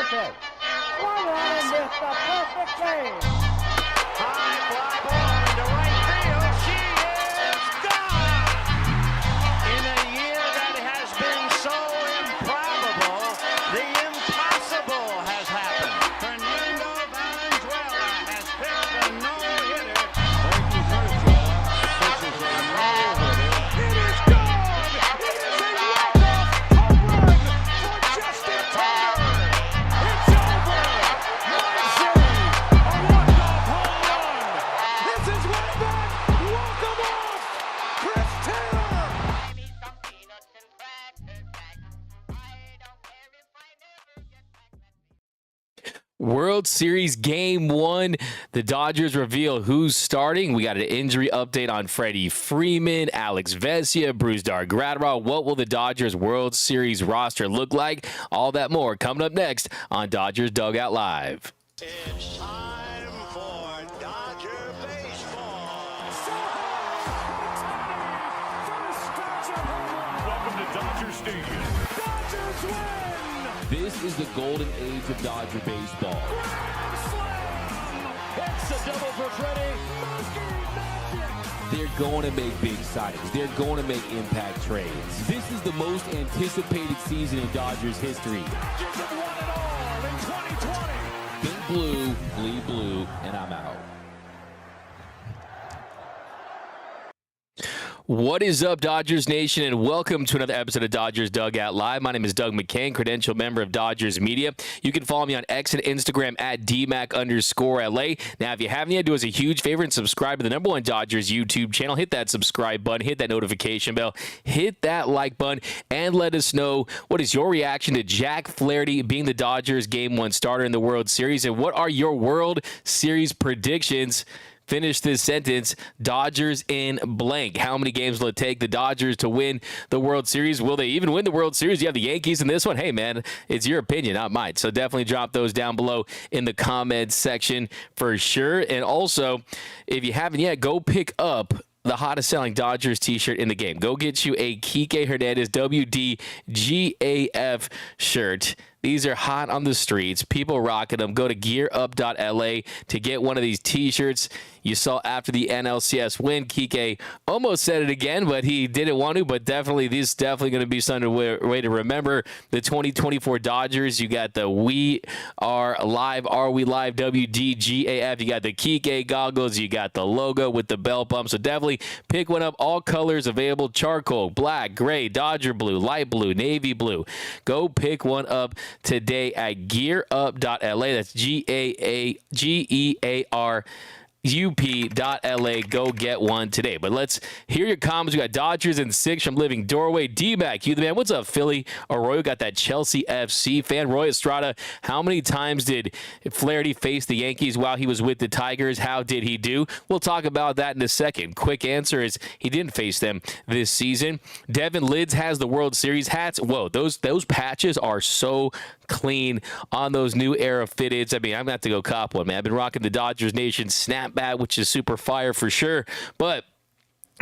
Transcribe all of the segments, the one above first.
Bullpen. Swung on and missed a perfect game. High fly ball into right field. She is gone. In a year that has been so improbable, the impossible has happened. Fernando Valenzuela has pitched a no-hitter. Frankie Kershaw pitches a no-hitter. It is gone. It is a walk-off home run for Justin Turner. It's over. My series, a walk-off home run. This is way back. Walk 'em off. Chris Taylor. World Series Game 1. The Dodgers reveal who's starting. We got an injury update on Freddie Freeman, Alex Vesia, Bruce Dargradwell. What will the Dodgers World Series roster look like? All that more coming up next on Dodgers Dugout Live. It's time for Dodger baseball. Welcome to Dodger Stadium. Dodgers win. This is the golden age of Dodger baseball. It's a double for Freddie. They're going to make big signings. They're going to make impact trades. This is the most anticipated season in Dodgers history. Dodgers have won it all in 2020. Think blue, bleed blue, and I'm out. What is up, Dodgers Nation, and welcome to another episode of Dodgers Dugout Live. My name is Doug McKain, credential member of Dodgers Media. You can follow me on X and Instagram at DMac_LA. Now, if you haven't yet, do us a huge favor and subscribe to the #1 Dodgers YouTube channel. Hit that subscribe button, hit that notification bell, hit that like button, and let us know what is your reaction to Jack Flaherty being the Dodgers Game 1 starter in the World Series, and what are your World Series predictions? Finish this sentence. Dodgers in blank. How many games will it take the Dodgers to win the World Series? Will they even win the World Series? You have the Yankees in this one. Hey, man, it's your opinion, not mine. So definitely drop those down below in the comments section for sure. And also, if you haven't yet, go pick up the hottest selling Dodgers t-shirt in the game. Go get you a Kike Hernandez WDGAF shirt. These are hot on the streets. People rocking them. Go to gearup.la to get one of these t-shirts. You saw after the NLCS win, Kike almost said it again, but he didn't want to. But definitely, this is definitely going to be some way to remember the 2024 Dodgers. You got the We Are Live, Are We Live, WDGAF. You got the Kike goggles. You got the logo with the belt bump. So definitely pick one up. All colors available. Charcoal, black, gray, Dodger blue, light blue, navy blue. Go pick one up today at gearup.la. That's GEARUP.LA. Go get one today. But let's hear your comments. We got Dodgers in 6 from Living Doorway. D-Mac, you the man. What's up, Philly? Arroyo got that Chelsea FC fan. Roy Estrada, how many times did Flaherty face the Yankees while he was with the Tigers? How did he do? We'll talk about that in a second. Quick answer is he didn't face them this season. Devin Lids has the World Series hats. Whoa, those patches are so clean on those new era fitteds. I mean, I'm going to have to go cop one, man. I've been rocking the Dodgers Nation snapback, which is super fire for sure, but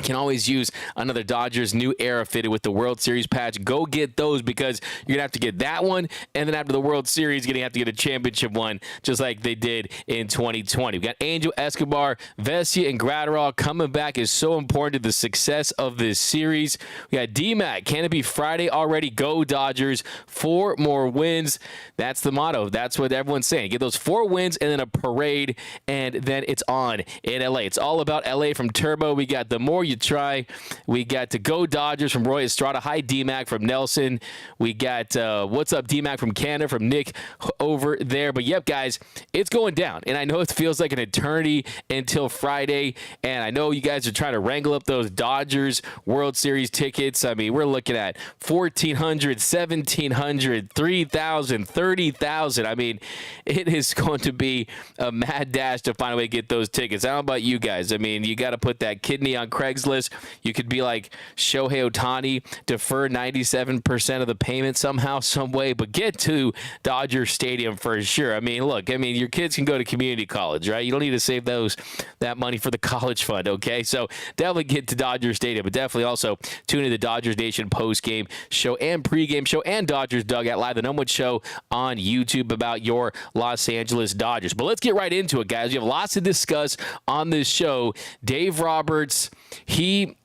can always use another Dodgers new era fitted with the World Series patch. Go get those because you're going to have to get that one. And then after the World Series, you're going to have to get a championship one just like they did in 2020. We got Angel Escobar, Vesia, and Gratterall coming back is so important to the success of this series. We got D-Mac. Can it be Friday already? Go Dodgers. 4 more wins. That's the motto. That's what everyone's saying. Get those 4 wins and then a parade, and then it's on in LA. It's all about LA from Turbo. We got the more you try. We got to Go Dodgers from Roy Estrada. Hi, D-Mac from Nelson. We got What's Up, D-Mac from Canada from Nick over there. But, yep, guys, it's going down. And I know it feels like an eternity until Friday. And I know you guys are trying to wrangle up those Dodgers World Series tickets. I mean, we're looking at 1,400, 1,700, 3,000, 30,000. I mean, it is going to be a mad dash to find a way to get those tickets. I don't know about you guys. I mean, you got to put that kidney on Craigslist Craigslist. You could be like Shohei Ohtani, defer 97% of the payment somehow, some way, but get to Dodger Stadium for sure. I mean, look, your kids can go to community college, right? You don't need to save that money for the college fund, okay? So definitely get to Dodger Stadium, but definitely also tune in to the Dodgers Nation post-game show and pregame show and Dodgers Dugout Live, the number one show on YouTube about your Los Angeles Dodgers. But let's get right into it, guys. We have lots to discuss on this show. Dave Roberts, he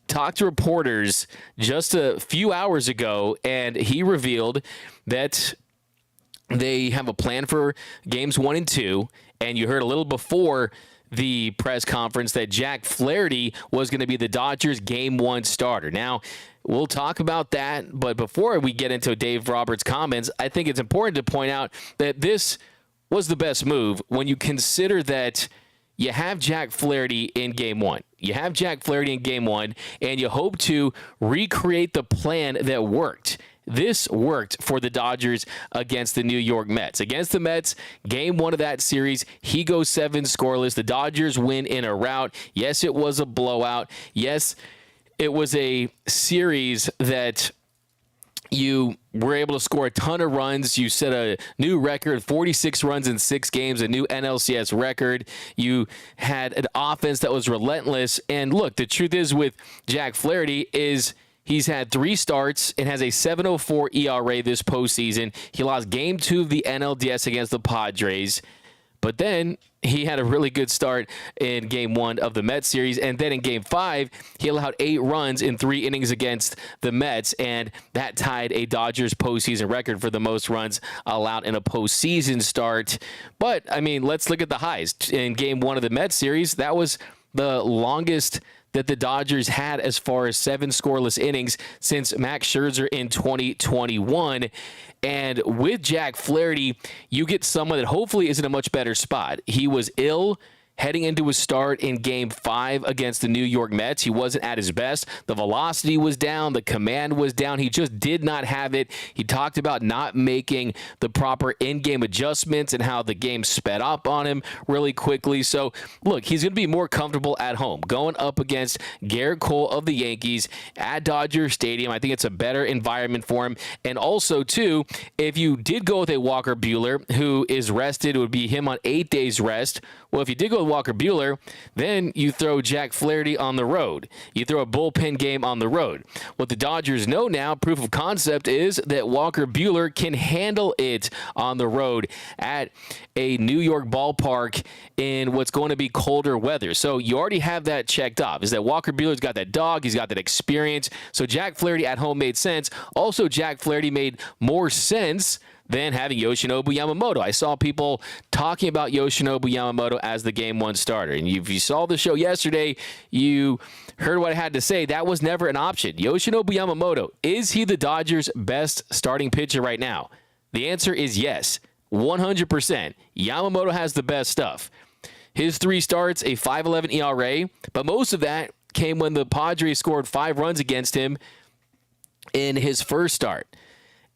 talked to reporters just a few hours ago, and he revealed that they have a plan for games 1 and 2, and you heard a little before the press conference that Jack Flaherty was going to be the Dodgers game 1 starter. Now, we'll talk about that, but before we get into Dave Roberts' comments, I think it's important to point out that this was the best move when you consider that you have Jack Flaherty in game 1. You have Jack Flaherty in game 1, and you hope to recreate the plan that worked. This worked for the Dodgers against the New York Mets. Against the Mets, game 1 of that series, he goes 7 scoreless. The Dodgers win in a rout. Yes, it was a blowout. Yes, it was a series that you were able to score a ton of runs. You set a new record, 46 runs in 6 games, a new NLCS record. You had an offense that was relentless. And look, the truth is with Jack Flaherty is he's had 3 starts and has a 7.04 ERA this postseason. He lost game 2 of the NLDS against the Padres. But then he had a really good start in game 1 of the Mets series. And then in game 5, he allowed 8 runs in 3 innings against the Mets. And that tied a Dodgers postseason record for the most runs allowed in a postseason start. But, let's look at the highs. In game 1 of the Mets series, that was the longest that the Dodgers had as far as 7 scoreless innings since Max Scherzer in 2021. And with Jack Flaherty, you get someone that hopefully is in a much better spot. He was ill heading into his start in game 5 against the New York Mets. He wasn't at his best. The velocity was down. The command was down. He just did not have it. He talked about not making the proper in-game adjustments and how the game sped up on him really quickly. So, look, he's going to be more comfortable at home. Going up against Garrett Cole of the Yankees at Dodger Stadium, I think it's a better environment for him. And also, too, if you did go with a Walker Buehler, who is rested, it would be him on 8 days rest. Well, if you did go with Walker Buehler, then you throw Jack Flaherty on the road. You throw a bullpen game on the road. What the Dodgers know now, proof of concept, is that Walker Buehler can handle it on the road at a New York ballpark in what's going to be colder weather. So you already have that checked off, is that Walker Buehler's got that dog, he's got that experience. So Jack Flaherty at home made sense. Also, Jack Flaherty made more sense than having Yoshinobu Yamamoto. I saw people talking about Yoshinobu Yamamoto as the game 1 starter. And if you saw the show yesterday, you heard what I had to say. That was never an option. Yoshinobu Yamamoto, is he the Dodgers' best starting pitcher right now? The answer is yes, 100%. Yamamoto has the best stuff. His 3 starts, a 5.11 ERA, but most of that came when the Padres scored 5 runs against him in his first start.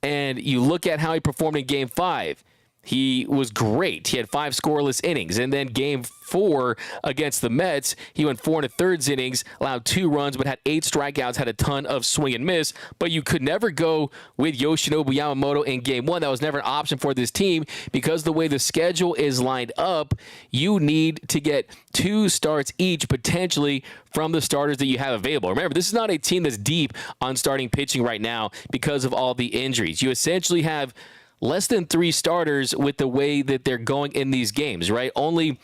And you look at how he performed in game 5. He was great. He had 5 scoreless innings. And then game 4 against the Mets, he went 4 1/3 innings, allowed 2 runs, but had 8 strikeouts, had a ton of swing and miss. But you could never go with Yoshinobu Yamamoto in game 1. That was never an option for this team because the way the schedule is lined up, you need to get 2 starts each potentially from the starters that you have available. Remember, this is not a team that's deep on starting pitching right now because of all the injuries. You essentially have less than 3 starters with the way that they're going in these games, right? Only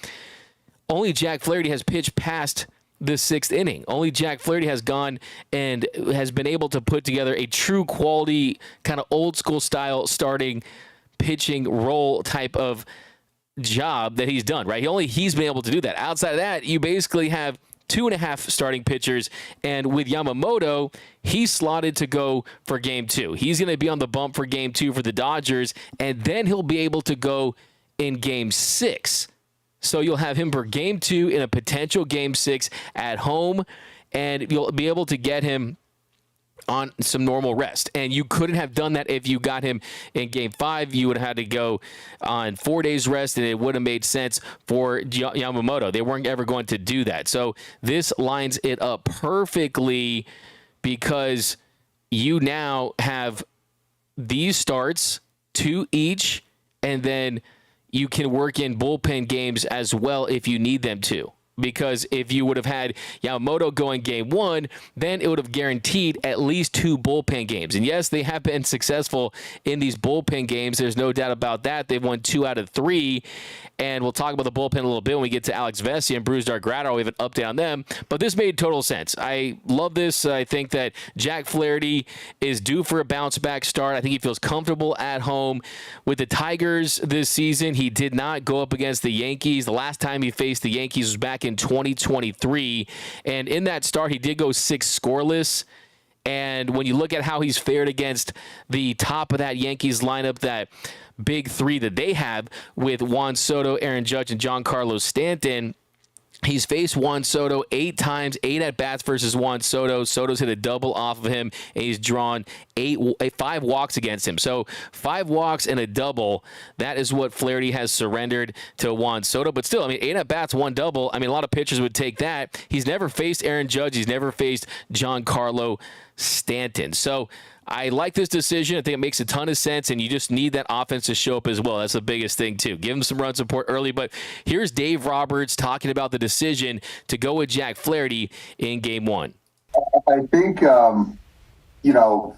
Jack Flaherty has pitched past the 6th inning. Only Jack Flaherty has gone and has been able to put together a true quality, kind of old school style starting pitching role type of job that he's done, right? He's been able to do that. Outside of that, you basically have 2.5 starting pitchers, and with Yamamoto, he's slotted to go for game 2. He's going to be on the bump for game 2 for the Dodgers, and then he'll be able to go in game 6. So you'll have him for game 2 in a potential game 6 at home, and you'll be able to get him on some normal rest. And you couldn't have done that if you got him in game 5. You would have had to go on 4 days rest, and it would have made sense for Yamamoto. They weren't ever going to do that. So this lines it up perfectly because you now have these starts, 2 each, and then you can work in bullpen games as well if you need them to. Because if you would have had Yamamoto going game 1, then it would have guaranteed at least 2 bullpen games. And yes, they have been successful in these bullpen games. There's no doubt about that. They've won 2 out of 3. And we'll talk about the bullpen a little bit when we get to Alex Vesia and Bruce Dargrado. We have an update on them. But this made total sense. I love this. I think that Jack Flaherty is due for a bounce-back start. I think he feels comfortable at home. With the Tigers this season, he did not go up against the Yankees. The last time he faced the Yankees was back in 2023. And in that start, he did go 6 scoreless. And when you look at how he's fared against the top of that Yankees lineup, that big 3 that they have with Juan Soto, Aaron Judge, and Giancarlo Stanton, he's faced Juan Soto 8 times, 8 at-bats versus Juan Soto. Soto's hit a double off of him, and he's drawn 5 walks against him. So 5 walks and a double, that is what Flaherty has surrendered to Juan Soto. But still, I mean, 8 at-bats, 1 double. I mean, a lot of pitchers would take that. He's never faced Aaron Judge. He's never faced Giancarlo Stanton. So I like this decision. I think it makes a ton of sense, and you just need that offense to show up as well. That's the biggest thing, too. Give him some run support early, but here's Dave Roberts talking about the decision to go with Jack Flaherty in game 1. I think,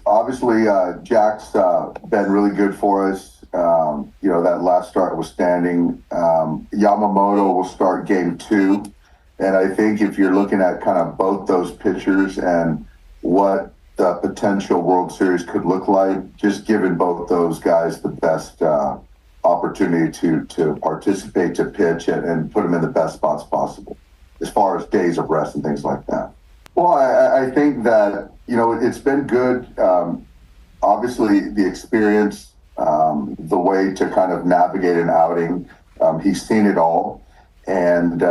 obviously Jack's been really good for us. That last start was standing. Yamamoto will start game 2, and I think if you're looking at kind of both those pitchers and what the potential World Series could look like, just giving both those guys the best opportunity to participate, to pitch, and put them in the best spots possible as far as days of rest and things like that. Well, I think that, it's been good. Obviously, the experience, the way to kind of navigate an outing, he's seen it all. And,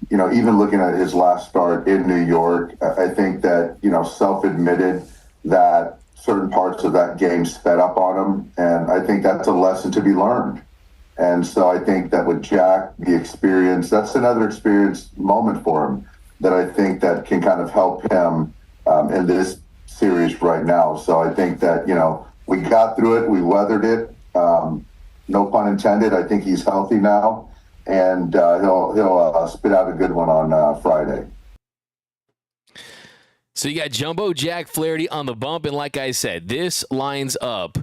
even looking at his last start in New York, I think that, self-admitted that certain parts of that game sped up on him. And I think that's a lesson to be learned. And so I think that with Jack, the experience, that's another experience moment for him that I think that can kind of help him in this series right now. So I think that, we got through it, we weathered it. No pun intended. I think he's healthy now. And he'll spit out a good one on Friday. So you got Jumbo Jack Flaherty on the bump, and like I said, this lines up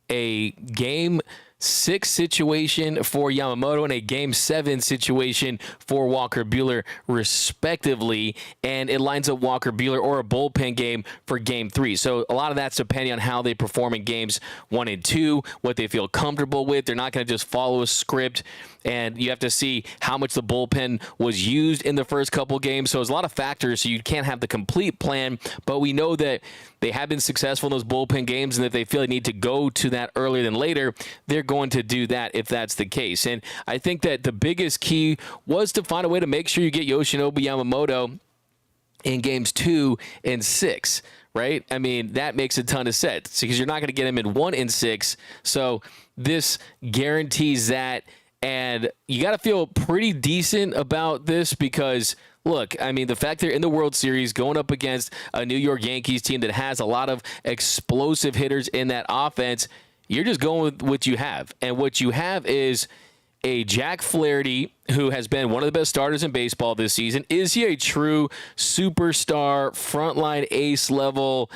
a Game 6 situation for Yamamoto and a Game 7 situation for Walker Buehler, respectively, and it lines up Walker Buehler or a bullpen game for Game 3. So a lot of that's depending on how they perform in Games 1 and 2, what they feel comfortable with. They're not going to just follow a script, and you have to see how much the bullpen was used in the first couple games. So there's a lot of factors, so you can't have the complete plan, but we know that they have been successful in those bullpen games, and if they feel they need to go to that earlier than later, they're going to do that if that's the case. And I think that the biggest key was to find a way to make sure you get Yoshinobu Yamamoto in games 2 and 6, right? I mean, that makes a ton of sense because you're not going to get him in 1 and 6. So this guarantees that. And you got to feel pretty decent about this because, look, I mean, the fact they're in the World Series going up against a New York Yankees team that has a lot of explosive hitters in that offense, you're just going with what you have. And what you have is a Jack Flaherty who has been one of the best starters in baseball this season. Is he a true superstar, frontline ace level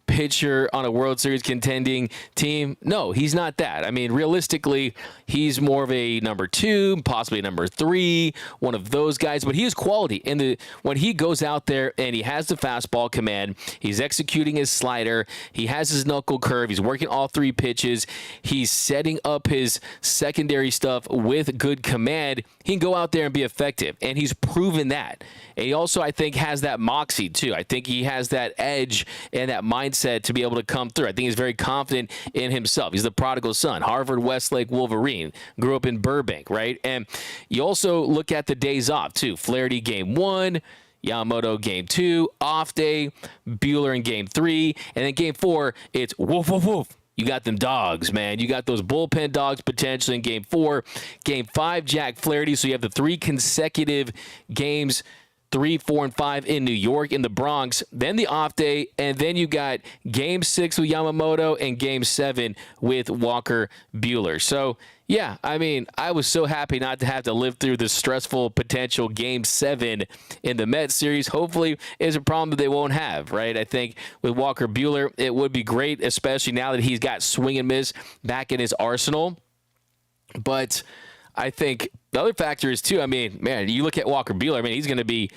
pitcher on a World Series contending team? No, he's not that. I mean, realistically, he's more of a number 2, possibly a number 3, one of those guys, but he is quality. And when he goes out there and he has the fastball command, he's executing his slider, he has his knuckle curve, he's working all 3 pitches, he's setting up his secondary stuff with good command, he can go out there and be effective. And he's proven that. And he also, I think, has that moxie, too. I think he has that edge and that mindset to be able to come through. I think he's very confident in himself. He's the prodigal son, Harvard Westlake Wolverine, grew up in Burbank, right? And you also look at the days off, too. Flaherty game 1, Yamamoto game 2, off day, Buehler in game 3, and then game 4, it's woof, woof, woof. You got them dogs, man. You got those bullpen dogs potentially in game 4. Game 5, Jack Flaherty. So you have the 3 consecutive games, 3, 4, and 5 in New York, in the Bronx. Then the off day, and then you got game 6 with Yamamoto and game 7 with Walker Buehler. So, yeah, I mean, I was so happy not to have to live through the stressful potential game 7 in the Mets series. Hopefully, it's a problem that they won't have, right? I think with Walker Buehler, it would be great, especially now that he's got swing and miss back in his arsenal. But I think the other factor is, too, I mean, man, you look at Walker Buehler, I mean, he's going to be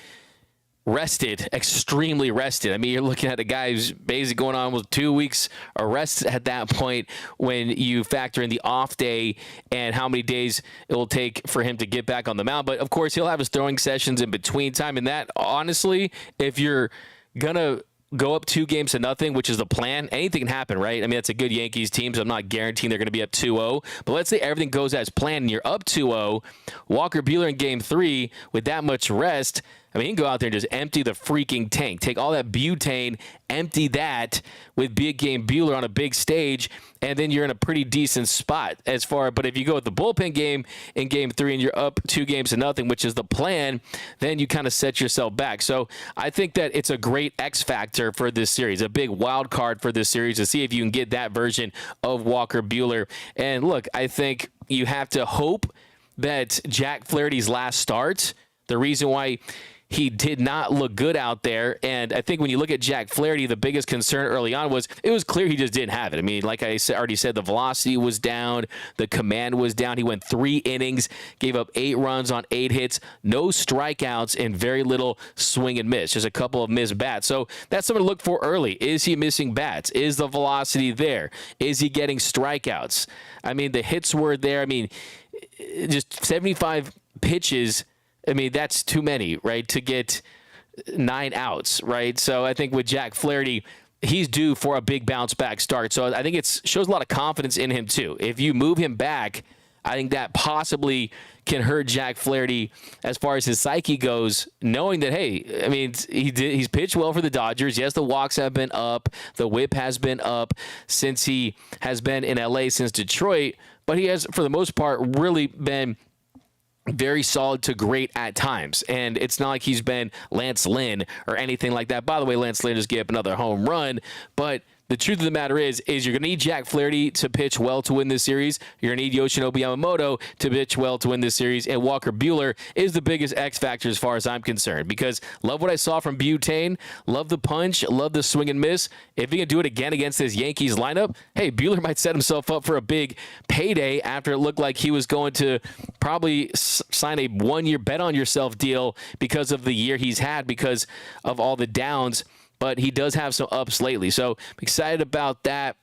rested, extremely rested. I mean, you're looking at a guy who's basically going on with 2 weeks arrest at that point when you factor in the off day and how many days it will take for him to get back on the mound. But, of course, he'll have his throwing sessions in between time. And that, honestly, if you're going to go up 2-0, which is the plan, anything can happen, right? I mean, that's a good Yankees team, so I'm not guaranteeing they're going to be up 2-0. But let's say everything goes as planned and you're up 2-0, Walker Buehler in game 3 with that much rest, I mean, he can go out there and just empty the freaking tank. Take all that butane, empty that with big game Buehler on a big stage, and then you're in a pretty decent spot as far. But if you go with the bullpen game in game 3 and you're up 2-0, which is the plan, then you kind of set yourself back. So I think that it's a great X factor for this series, a big wild card for this series to see if you can get that version of Walker Buehler. And look, I think you have to hope that Jack Flaherty's last start, the reason why he did not look good out there. And I think when you look at Jack Flaherty, the biggest concern early on was it was clear he just didn't have it. I mean, like I already said, the velocity was down. The command was down. He went 3 innings, gave up 8 runs on 8 hits, no strikeouts, and very little swing and miss. Just a couple of missed bats. So that's something to look for early. Is he missing bats? Is the velocity there? Is he getting strikeouts? I mean, the hits were there. I mean, just 75 pitches. I mean, that's too many, right, to get 9 outs, right? So I think with Jack Flaherty, he's due for a big bounce-back start. So I think it shows a lot of confidence in him, too. If you move him back, I think that possibly can hurt Jack Flaherty as far as his psyche goes, knowing that, hey, I mean, he's pitched well for the Dodgers. Yes, the walks have been up. The whip has been up since he has been in L.A. since Detroit. But he has, for the most part, really been very solid to great at times. And it's not like he's been Lance Lynn or anything like that. By the way, Lance Lynn just gave up another home run. But the truth of the matter is you're going to need Jack Flaherty to pitch well to win this series. You're going to need Yoshinobu Yamamoto to pitch well to win this series. And Walker Buehler is the biggest X factor as far as I'm concerned, because love what I saw from Butane, love the punch, love the swing and miss. If he can do it again against this Yankees lineup, hey, Buehler might set himself up for a big payday after it looked like he was going to probably sign a 1-year bet on yourself deal because of the year he's had, because of all the downs. But he does have some ups lately. So I'm excited about that.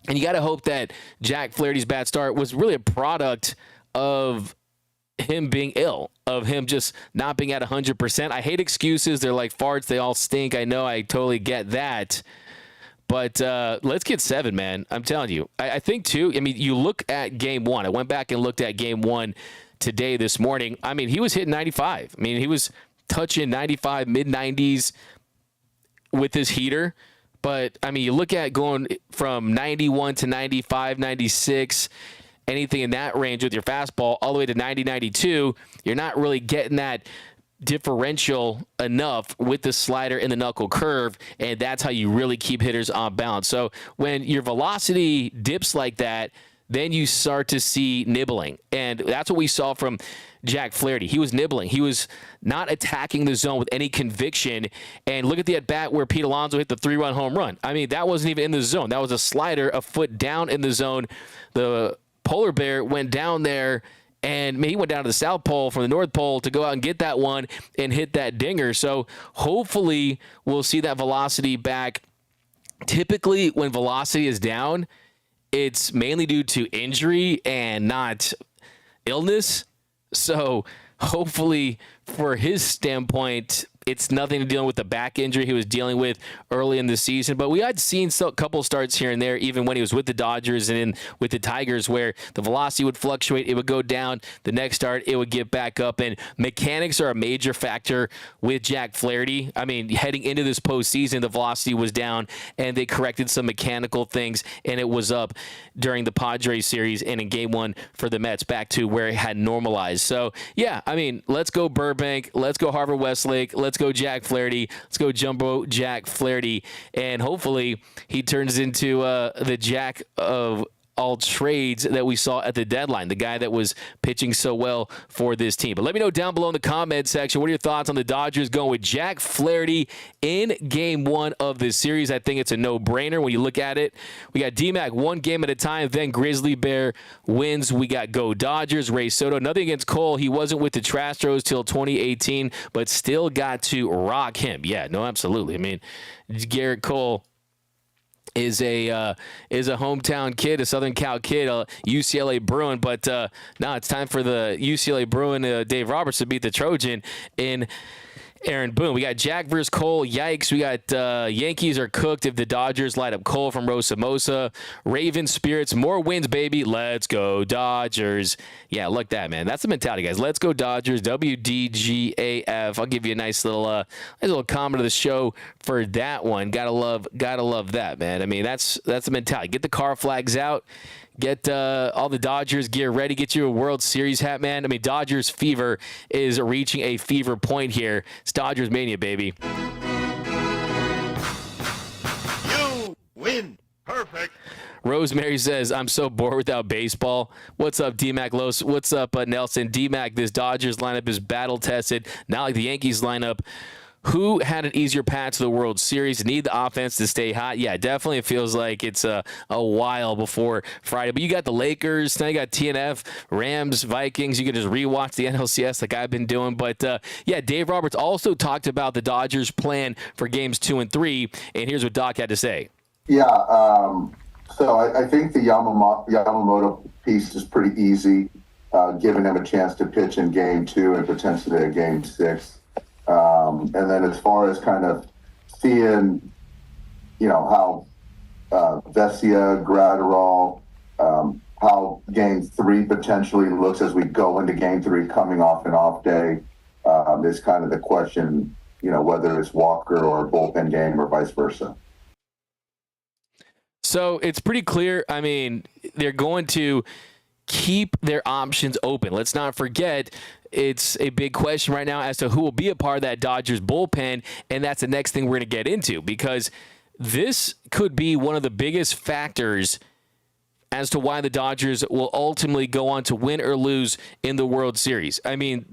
And you got to hope that Jack Flaherty's bad start was really a product of him being ill, of him just not being at 100%. I hate excuses. They're like farts. They all stink. I know. I totally get that. But let's get 7, man. I'm telling you. I think, too, I mean, you look at game 1. I went back and looked at game 1 today, this morning. I mean, he was hitting 95. I mean, he was touching 95, mid-90s. With his heater. But, I mean, you look at going from 91 to 95, 96, anything in that range with your fastball, all the way to 90, 92, you're not really getting that differential enough with the slider and the knuckle curve, and that's how you really keep hitters on balance. So when your velocity dips like that, then you start to see nibbling. And that's what we saw from Jack Flaherty. He was nibbling. He was not attacking the zone with any conviction. And look at the at-bat where Pete Alonso hit the 3-run home run. I mean, that wasn't even in the zone. That was a slider a foot down in the zone. The polar bear went down there, and he went down to the South Pole from the North Pole to go out and get that one and hit that dinger. So hopefully we'll see that velocity back. Typically, when velocity is down, it's mainly due to injury and not illness. So hopefully for his standpoint, it's nothing to deal with the back injury he was dealing with early in the season. But we had seen a couple starts here and there, even when he was with the Dodgers and with the Tigers, where the velocity would fluctuate. It would go down. The next start, it would get back up. And mechanics are a major factor with Jack Flaherty. I mean, heading into this postseason, the velocity was down, and they corrected some mechanical things, and it was up during the Padres series and in Game 1 for the Mets, back to where it had normalized. So, yeah, I mean, let's go Burbank. Let's go Harvard Westlake. Let's go Jack Flaherty. Let's go Jumbo Jack Flaherty. And hopefully he turns into the Jack of all trades that we saw at the deadline, the guy that was pitching so well for this team. But let me know down below in the comment section, what are your thoughts on the Dodgers going with Jack Flaherty in Game 1 of this series? I think it's a no-brainer when you look at it. We got D-Mac one game at a time, then Grizzly Bear wins. We got Go Dodgers, Ray Soto. Nothing against Cole. He wasn't with the Astros till 2018, but still got to rock him. Yeah, no, absolutely. I mean, Garrett Cole is a hometown kid, a Southern Cal kid, a UCLA Bruin. But now it's time for the UCLA Bruin, Dave Roberts, to beat the Trojan in Aaron Boone. We got Jack versus Cole. Yikes. We got Yankees are cooked if the Dodgers light up Cole from Rosa Mosa. Ravens Spirits, more wins, baby. Let's go Dodgers. Yeah, look that, man. That's the mentality, guys. Let's go Dodgers. WDGAF. I'll give you a nice little comment of the show for that one. Gotta love that, man. I mean, that's the mentality. Get the car flags out. Get all the Dodgers gear ready. Get you a World Series hat, man. I mean, Dodgers fever is reaching a fever point here. It's Dodgers mania, baby. You win. Perfect. Rosemary says, I'm so bored without baseball. What's up, D-Mac Los? What's up, Nelson? D-Mac, this Dodgers lineup is battle-tested, not like the Yankees lineup. Who had an easier path to the World Series? Need the offense to stay hot? Yeah, definitely it feels like it's a while before Friday. But you got the Lakers, now you got TNF, Rams, Vikings. You can just rewatch the NLCS like I've been doing. But, yeah, Dave Roberts also talked about the Dodgers' plan for Games 2 and 3, and here's what Doc had to say. Yeah, so I think the Yamamoto piece is pretty easy, giving him a chance to pitch in Game 2 and potentially a Game 6. And then as far as kind of seeing, how Vesia, Gratterall, how Game 3 potentially looks as we go into Game 3 coming off an off day, is kind of the question, whether it's Walker or a bullpen game or vice versa. So it's pretty clear. I mean, they're going to keep their options open. Let's not forget, it's a big question right now as to who will be a part of that Dodgers bullpen, and that's the next thing we're going to get into, because this could be one of the biggest factors as to why the Dodgers will ultimately go on to win or lose in the World Series. I mean,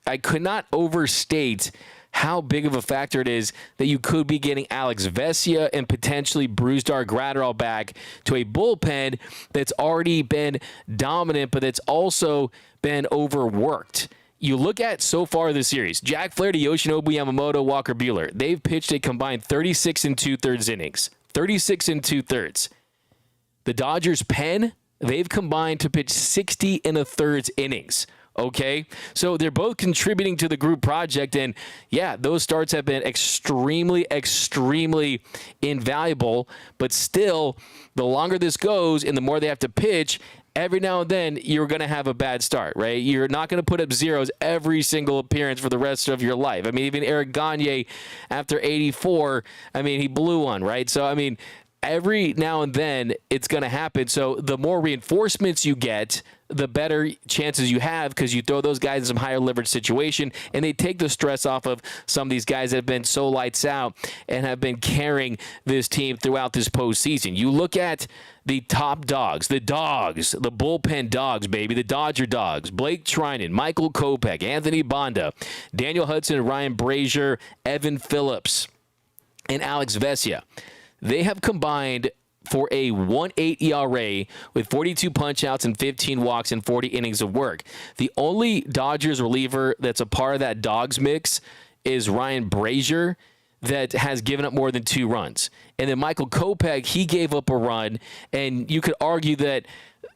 I could not overstate how big of a factor it is that you could be getting Alex Vesia and potentially Brusdar Gratterall back to a bullpen that's already been dominant, but that's also been overworked. You look at so far this series, Jack Flaherty, Yoshinobu Yamamoto, Walker Buehler, they've pitched a combined 36 2/3 innings. 36 2/3. The Dodgers pen, they've combined to pitch 60 1/3 innings. Okay, so they're both contributing to the group project, and yeah, those starts have been extremely, extremely invaluable, but still, the longer this goes and the more they have to pitch, every now and then you're going to have a bad start, right? You're not going to put up zeros every single appearance for the rest of your life. I mean, even Eric Gagne, after 84, I mean, he blew one, right? So, I mean, every now and then it's going to happen. So the more reinforcements you get, the better chances you have, because you throw those guys in some higher leverage situation, and they take the stress off of some of these guys that have been so lights out and have been carrying this team throughout this postseason. You look at the top dogs, the bullpen dogs, baby, the Dodger dogs, Blake Trinan, Michael Kopech, Anthony Banda, Daniel Hudson, Ryan Brazier, Evan Phillips, and Alex Vesia. They have combined for a 1.8 ERA with 42 punch-outs and 15 walks and 40 innings of work. The only Dodgers reliever that's a part of that dogs mix is Ryan Brazier, that has given up more than 2 runs. And then Michael Kopech, he gave up a run, and you could argue that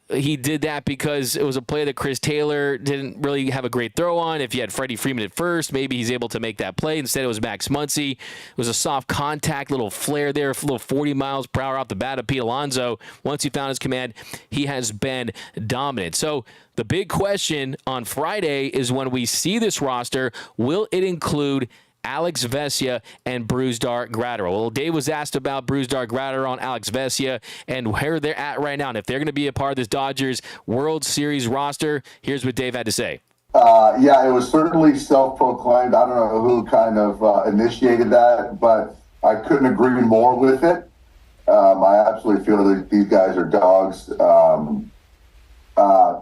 he did that because it was a play that Chris Taylor didn't really have a great throw on. If you had Freddie Freeman at first, maybe he's able to make that play. Instead, it was Max Muncy. It was a soft contact, little flare there, a little 40 miles per hour off the bat of Pete Alonso. Once he found his command, he has been dominant. So the big question on Friday is when we see this roster, will it include Alex Vesia and Brusdar Graterol? Well, Dave was asked about Brusdar Graterol and Alex Vesia and where they're at right now. And if they're going to be a part of this Dodgers World Series roster, here's what Dave had to say. Yeah, it was certainly self-proclaimed. I don't know who kind of initiated that, but I couldn't agree more with it. I absolutely feel that these guys are dogs.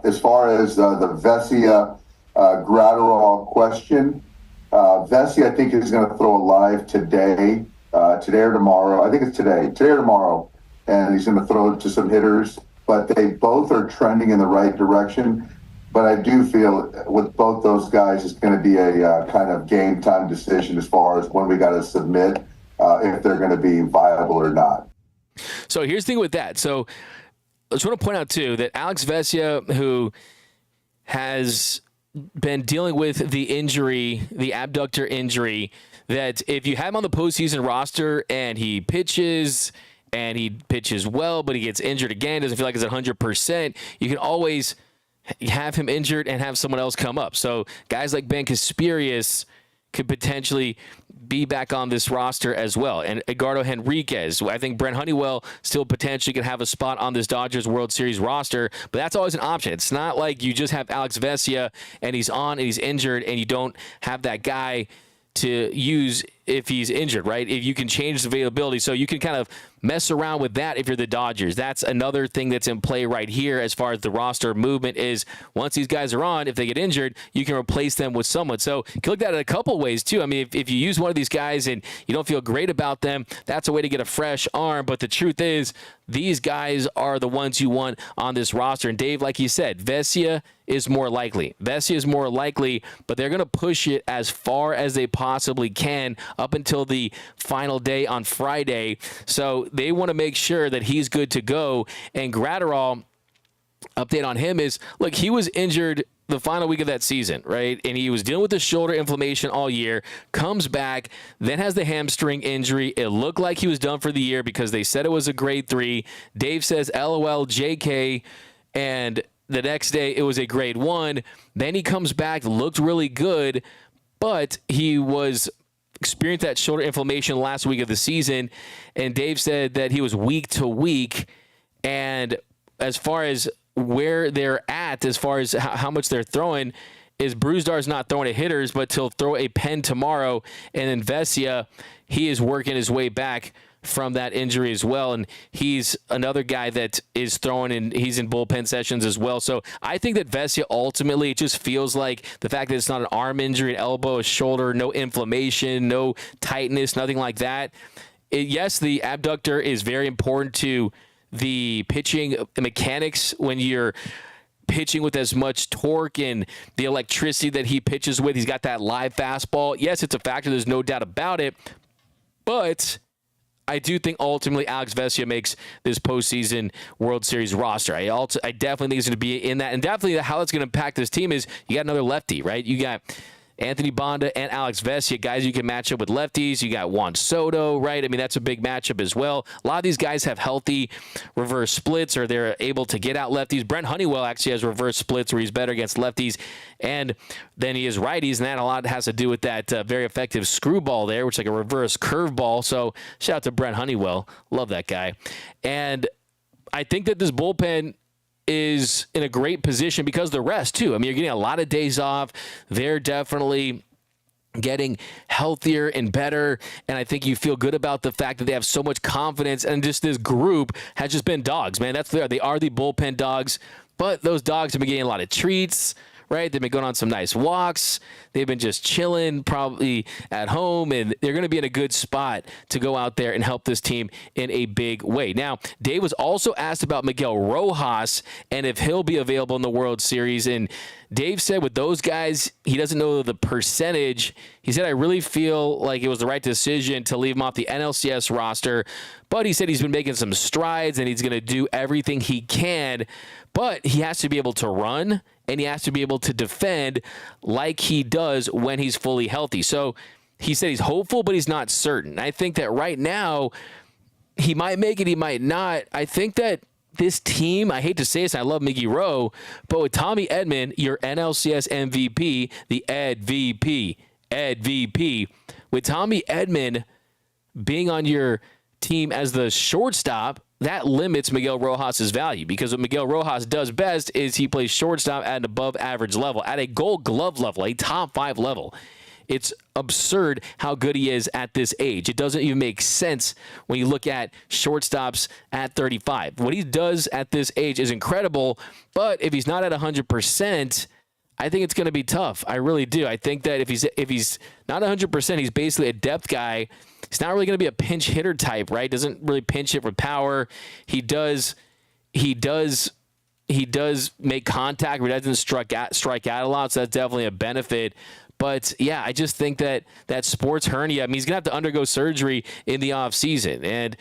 As far as the Vesia Graterol question, Vesia, I think, is going to throw a live today or tomorrow. I think it's today or tomorrow, and he's going to throw it to some hitters. But they both are trending in the right direction. But I do feel with both those guys, it's going to be a kind of game time decision as far as when we got to submit if they're going to be viable or not. So here's the thing with that. So I just want to point out, too, that Alex Vesia, who has been dealing with the injury, the abductor injury, that if you have him on the postseason roster and he pitches well, but he gets injured again, doesn't feel like it's 100%, you can always have him injured and have someone else come up. So guys like Ben Casperius could potentially be back on this roster as well. And Edgardo Henriquez, I think Brent Honeywell still potentially could have a spot on this Dodgers World Series roster, but that's always an option. It's not like you just have Alex Vesia and he's on and he's injured and you don't have that guy to use if he's injured, right? If you can change his availability, so you can kind of mess around with that if you're the Dodgers. That's another thing that's in play right here as far as the roster movement is. Once these guys are on, if they get injured, you can replace them with someone. So you can look at it a couple ways too. I mean, if you use one of these guys and you don't feel great about them, that's a way to get a fresh arm. But the truth is, these guys are the ones you want on this roster. And Dave, like you said, Vesia is more likely. Vesia is more likely, but they're going to push it as far as they possibly can up until the final day on Friday. So they want to make sure that he's good to go. And Graterol, update on him is, look, he was injured the final week of that season, right? And he was dealing with the shoulder inflammation all year, comes back, then has the hamstring injury. It looked like he was done for the year because they said it was a grade 3. Dave says, LOL, JK, and the next day it was a grade 1. Then he comes back, looked really good, but he was experienced that shoulder inflammation last week of the season, and Dave said that he was week to week. And as far as where they're at, as far as how much they're throwing, is Brusdar's not throwing at hitters, but he'll throw a pen tomorrow. And then Vesia, he is working his way back from that injury as well, and he's another guy that is throwing, and he's in bullpen sessions as well. So I think that Vesia, ultimately, it just feels like the fact that it's not an arm injury, an elbow, a shoulder, no inflammation, no tightness, nothing like that. Yes, the abductor is very important to the pitching mechanics when you're pitching with as much torque and the electricity that he pitches with. He's got that live fastball. Yes, it's a factor. There's no doubt about it. But I do think ultimately Alex Vesia makes this postseason World Series roster. I definitely think he's going to be in that. And definitely how that's going to impact this team is you got another lefty, right? You got Anthony Bonda and Alex Vesia, guys you can match up with lefties. You got Juan Soto, right? I mean, that's a big matchup as well. A lot of these guys have healthy reverse splits, or they're able to get out lefties. Brent Honeywell actually has reverse splits where he's better against lefties and then he is righties, and that a lot has to do with that very effective screwball there, which is like a reverse curveball. So shout out to Brent Honeywell. Love that guy. And I think that this bullpen is in a great position because of the rest, too. I mean, you're getting a lot of days off. They're definitely getting healthier and better, and I think you feel good about the fact that they have so much confidence, and just this group has just been dogs, man. They are the bullpen dogs, but those dogs have been getting a lot of treats, right? They've been going on some nice walks. They've been just chilling, probably at home, and they're going to be in a good spot to go out there and help this team in a big way. Now, Dave was also asked about Miguel Rojas and if he'll be available in the World Series, and Dave said with those guys, he doesn't know the percentage. He said, I really feel like it was the right decision to leave him off the NLCS roster, but he said he's been making some strides and he's going to do everything he can, but he has to be able to run and he has to be able to defend like he does when he's fully healthy. So he said he's hopeful, but he's not certain. I think that right now he might make it, he might not. I think that this team, I hate to say this, I love Miggy Rowe, but with Tommy Edman, your NLCS MVP, the Ed VP, with Tommy Edman being on your team as the shortstop, that limits Miguel Rojas' value, because what Miguel Rojas does best is he plays shortstop at an above average level, at a Gold Glove level, a top 5 level. It's absurd how good he is at this age. It doesn't even make sense when you look at shortstops at 35. What he does at this age is incredible, but if he's not at 100%, I think it's going to be tough. I really do. I think that if he's not 100%, he's basically a depth guy. He's not really going to be a pinch hitter type, right? Doesn't really pinch hit with power. He does make contact, but he doesn't strike out a lot, so that's definitely a benefit. But, yeah, I just think that sports hernia, I mean, he's going to have to undergo surgery in the offseason. And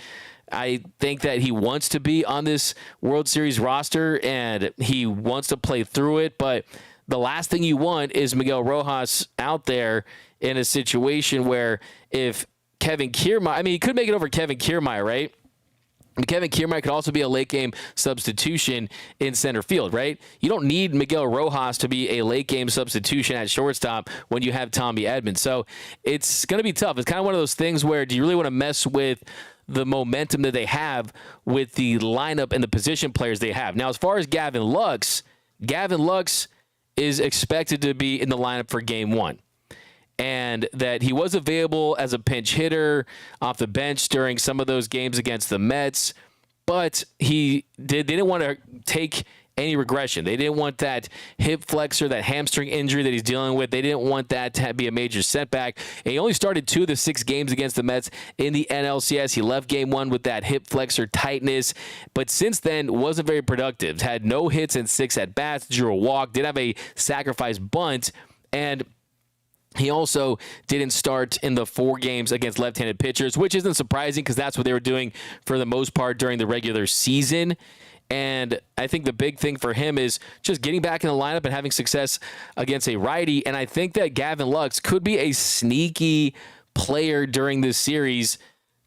I think that he wants to be on this World Series roster, and he wants to play through it. But the last thing you want is Miguel Rojas out there in a situation where if Kevin Kiermaier, I mean, he could make it over Kevin Kiermaier, right? Kevin Kiermaier could also be a late-game substitution in center field, right? You don't need Miguel Rojas to be a late-game substitution at shortstop when you have Tommy Edman. So it's going to be tough. It's kind of one of those things where do you really want to mess with the momentum that they have with the lineup and the position players they have? Now, as far as Gavin Lux is expected to be in the lineup for Game 1. And that he was available as a pinch hitter off the bench during some of those games against the Mets, but they didn't want to take any regression. They didn't want that hip flexor, that hamstring injury that he's dealing with. They didn't want that to be a major setback. And he only started 2 of the 6 games against the Mets in the NLCS. He left Game 1 with that hip flexor tightness, but since then wasn't very productive. Had no hits and 6 at-bats, drew a walk, did have a sacrifice bunt, and he also didn't start in the 4 games against left-handed pitchers, which isn't surprising because that's what they were doing for the most part during the regular season. And I think the big thing for him is just getting back in the lineup and having success against a righty. And I think that Gavin Lux could be a sneaky player during this series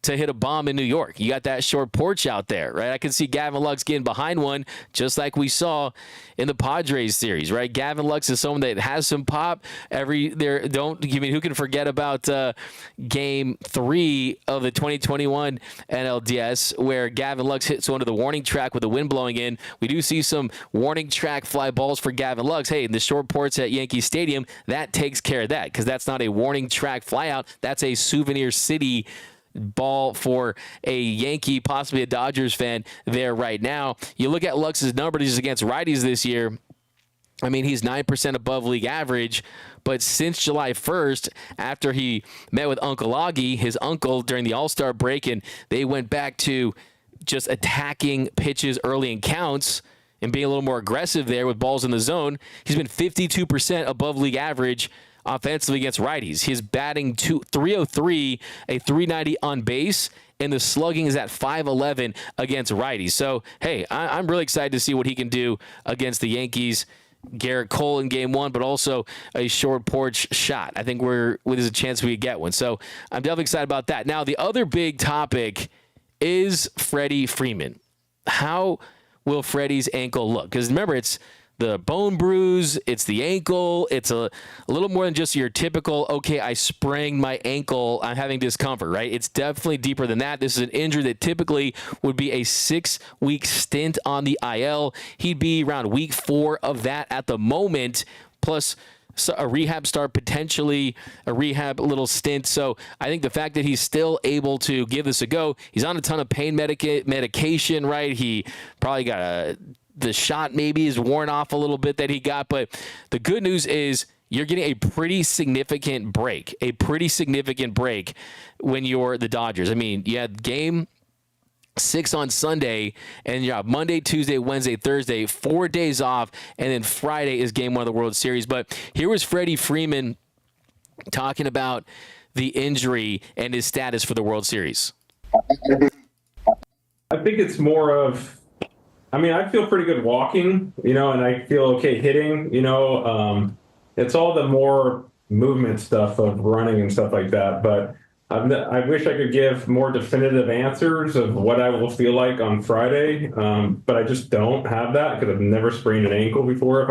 to hit a bomb in New York. You got that short porch out there, right? I can see Gavin Lux getting behind one just like we saw in the Padres series, right? Gavin Lux is someone that has some pop. Who can forget about Game 3 of the 2021 NLDS where Gavin Lux hits one to the warning track with the wind blowing in. We do see some warning track fly balls for Gavin Lux. Hey, in the short porch at Yankee Stadium, that takes care of that because that's not a warning track flyout. That's a Souvenir City ball for a Yankee, possibly a Dodgers fan there right now. You look at Lux's numbers against righties this year. I mean, he's 9% above league average, but since July 1st, after he met with Uncle Augie, his uncle, during the All-Star break, and they went back to just attacking pitches early in counts and being a little more aggressive there with balls in the zone, he's been 52% above league average offensively against righties. He's batting 303, a 390 on base, and the slugging is at 511 against righties. So, hey, I'm really excited to see what he can do against the Yankees. Garrett Cole in Game 1, but also a short porch shot. I think there's a chance we could get one. So I'm definitely excited about that. Now, the other big topic is Freddie Freeman. How will Freddie's ankle look? Because remember, it's the bone bruise, it's the ankle, it's a little more than just your typical, okay, I sprained my ankle, I'm having discomfort, right? It's definitely deeper than that. This is an injury that typically would be a 6-week stint on the IL. He'd be around week 4 of that at the moment, plus a rehab start, potentially a rehab little stint. So I think the fact that he's still able to give this a go, he's on a ton of pain medication, right? He probably got a the shot maybe is worn off a little bit that he got. But the good news is you're getting a pretty significant break when you're the Dodgers. I mean, you had game 6 on Sunday, and you have Monday, Tuesday, Wednesday, Thursday, 4 days off, and then Friday is game 1 of the World Series. But here was Freddie Freeman talking about the injury and his status for the World Series. I think it's more of, I mean, I feel pretty good walking, and I feel okay hitting, it's all the more movement stuff of running and stuff like that. But I wish I could give more definitive answers of what I will feel like on Friday. But I just don't have that because I've never sprained an ankle before.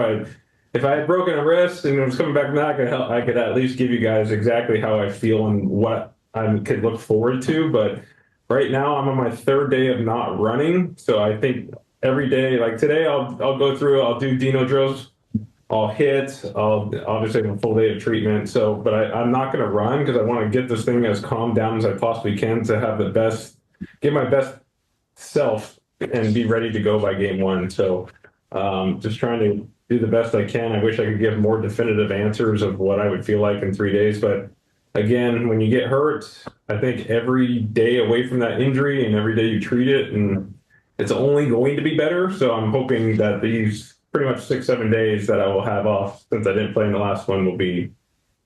If I had broken a wrist and was coming back from that, I could at least give you guys exactly how I feel and what I could look forward to. But right now I'm on my 3rd day of not running. So I think every day, like today, I'll go through, I'll do Dino drills, I'll hit, I'll obviously have a full day of treatment. So, but I'm not going to run because I want to get this thing as calmed down as I possibly can to have get my best self and be ready to go by game 1. So just trying to do the best I can. I wish I could give more definitive answers of what I would feel like in 3 days. But again, when you get hurt, I think every day away from that injury and every day you treat it, and it's only going to be better. So I'm hoping that these pretty much 6-7 days that I will have off since I didn't play in the last one will be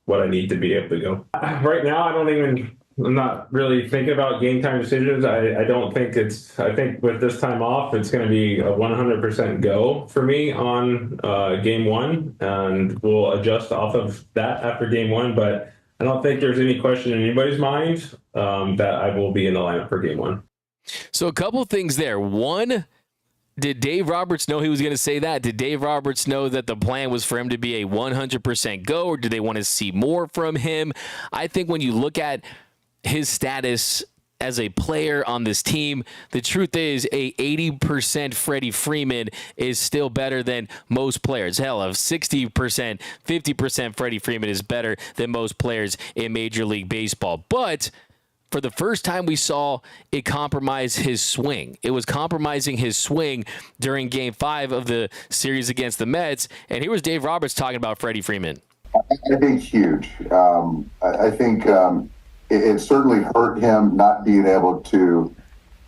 what I need to be able to go. Right now, I'm not really thinking about game time decisions. I don't think I think with this time off, it's going to be a 100% go for me on game 1, and we'll adjust off of that after game 1. But I don't think there's any question in anybody's mind that I will be in the lineup for game 1. So a couple things there. One, did Dave Roberts know he was going to say that? Did Dave Roberts know that the plan was for him to be a 100% go, or did they want to see more from him? I think when you look at his status as a player on this team, the truth is a 80% Freddie Freeman is still better than most players. Hell, of 60%, 50% Freddie Freeman is better than most players in Major League Baseball. But for the first time, we saw it compromise his swing. It was compromising his swing during Game 5 of the series against the Mets. And here was Dave Roberts talking about Freddie Freeman. I think huge. I think it certainly hurt him not being able to,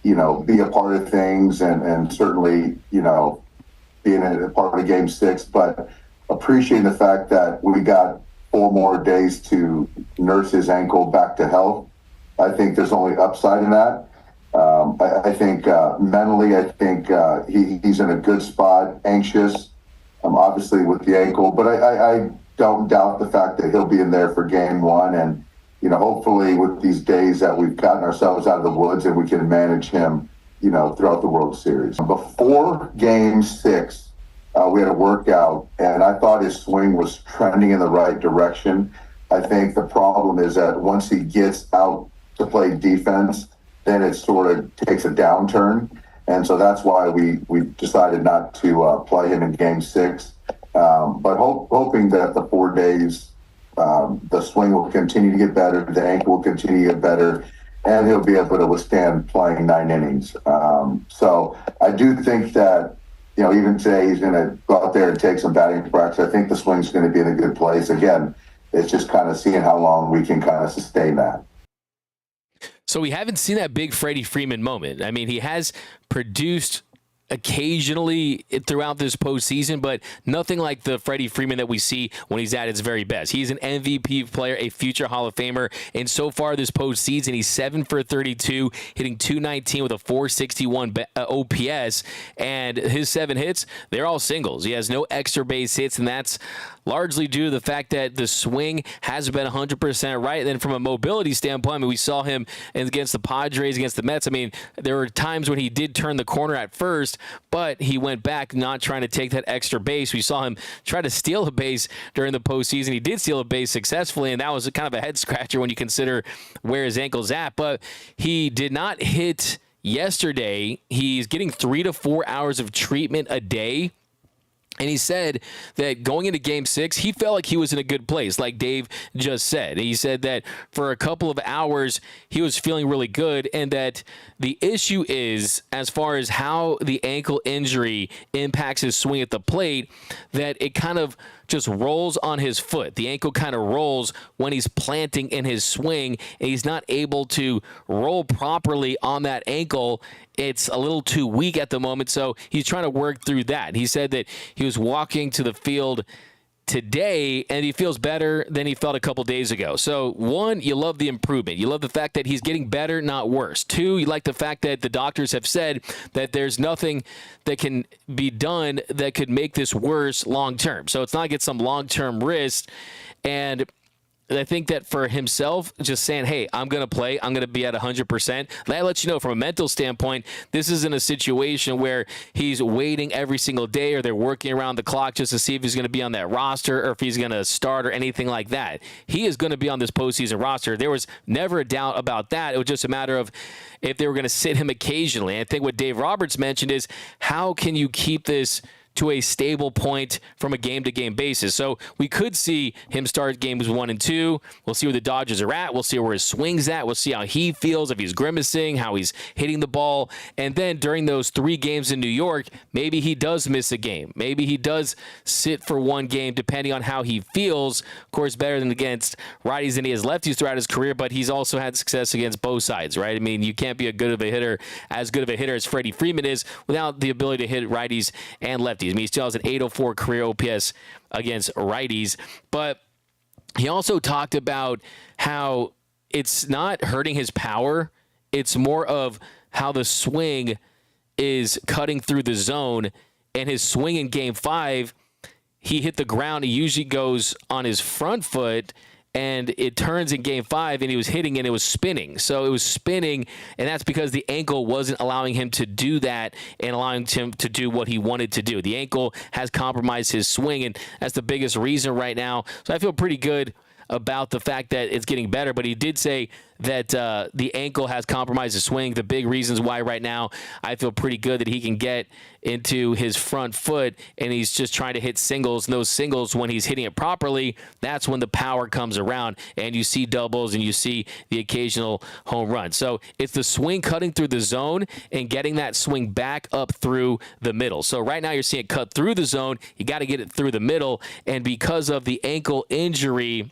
be a part of things and certainly, being a part of Game 6. But appreciating the fact that we got 4 more days to nurse his ankle back to health. I think there's only upside in that. I think mentally, he's in a good spot, anxious, obviously with the ankle, but I don't doubt the fact that he'll be in there for game 1. And, hopefully with these days that we've gotten ourselves out of the woods and we can manage him, throughout the World Series. Before game 6, we had a workout and I thought his swing was trending in the right direction. I think the problem is that once he gets out to play defense, then it sort of takes a downturn. And so that's why we decided not to play him in game 6. But hoping that the 4 days, the swing will continue to get better, the ankle will continue to get better, and he'll be able to withstand playing 9 innings. So I do think that, even today he's going to go out there and take some batting practice. I think the swing's going to be in a good place. Again, it's just kind of seeing how long we can kind of sustain that. So we haven't seen that big Freddie Freeman moment. I mean, he has produced occasionally throughout this postseason, but nothing like the Freddie Freeman that we see when he's at his very best. He's an MVP player, a future Hall of Famer, and so far this postseason, he's 7 for 32, hitting .219 with a .461 OPS, and his 7 hits, they're all singles. He has no extra base hits, and that's largely due to the fact that the swing has been 100% right. And then from a mobility standpoint, I mean, we saw him against the Padres, against the Mets. I mean, there were times when he did turn the corner at first, but he went back not trying to take that extra base. We saw him try to steal a base during the postseason. He did steal a base successfully, and that was kind of a head-scratcher when you consider where his ankle's at. But he did not hit yesterday. He's getting 3 to 4 hours of treatment a day. And he said that going into Game 6, he felt like he was in a good place, like Dave just said. He said that for a couple of hours, he was feeling really good, and that the issue is, as far as how the ankle injury impacts his swing at the plate, that it kind of just rolls on his foot. The ankle kind of rolls when he's planting in his swing, and he's not able to roll properly on that ankle. It's a little too weak at the moment, so he's trying to work through that. He said that he was walking to the field today, and he feels better than he felt a couple days ago. So, one, you love the improvement. You love the fact that he's getting better, not worse. Two, you like the fact that the doctors have said that there's nothing that can be done that could make this worse long term. So it's not like it's some long-term risk. And I think that for himself, just saying, hey, I'm going to play, I'm going to be at 100%, that lets you know from a mental standpoint, this isn't a situation where he's waiting every single day or they're working around the clock just to see if he's going to be on that roster or if he's going to start or anything like that. He is going to be on this postseason roster. There was never a doubt about that. It was just a matter of if they were going to sit him occasionally. And I think what Dave Roberts mentioned is, how can you keep this to a stable point from a game-to-game basis? So we could see him start games 1 and 2. We'll see where the Dodgers are at. We'll see where his swing's at. We'll see how he feels, if he's grimacing, how he's hitting the ball. And then during those 3 games in New York, maybe he does miss a game. Maybe he does sit for 1 game, depending on how he feels. Of course, better than against righties than he has lefties throughout his career, but he's also had success against both sides, right? I mean, you can't be as good of a hitter as Freddy Freeman is without the ability to hit righties and lefties. I mean, he still has an 804 career OPS against righties. But he also talked about how it's not hurting his power. It's more of how the swing is cutting through the zone. And his swing in Game 5, he hit the ground. He usually goes on his front foot, and it turns in Game 5, and he was hitting, and it was spinning. So it was spinning, and that's because the ankle wasn't allowing him to do that and allowing him to do what he wanted to do. The ankle has compromised his swing, and that's the biggest reason right now. So I feel pretty good about the fact that it's getting better, but he did say that the ankle has compromised his swing. The big reasons why right now I feel pretty good that he can get into his front foot, and he's just trying to hit singles. And those singles, when he's hitting it properly, that's when the power comes around, and you see doubles and you see the occasional home run. So it's the swing cutting through the zone and getting that swing back up through the middle. So right now you're seeing it cut through the zone. You got to get it through the middle, and because of the ankle injury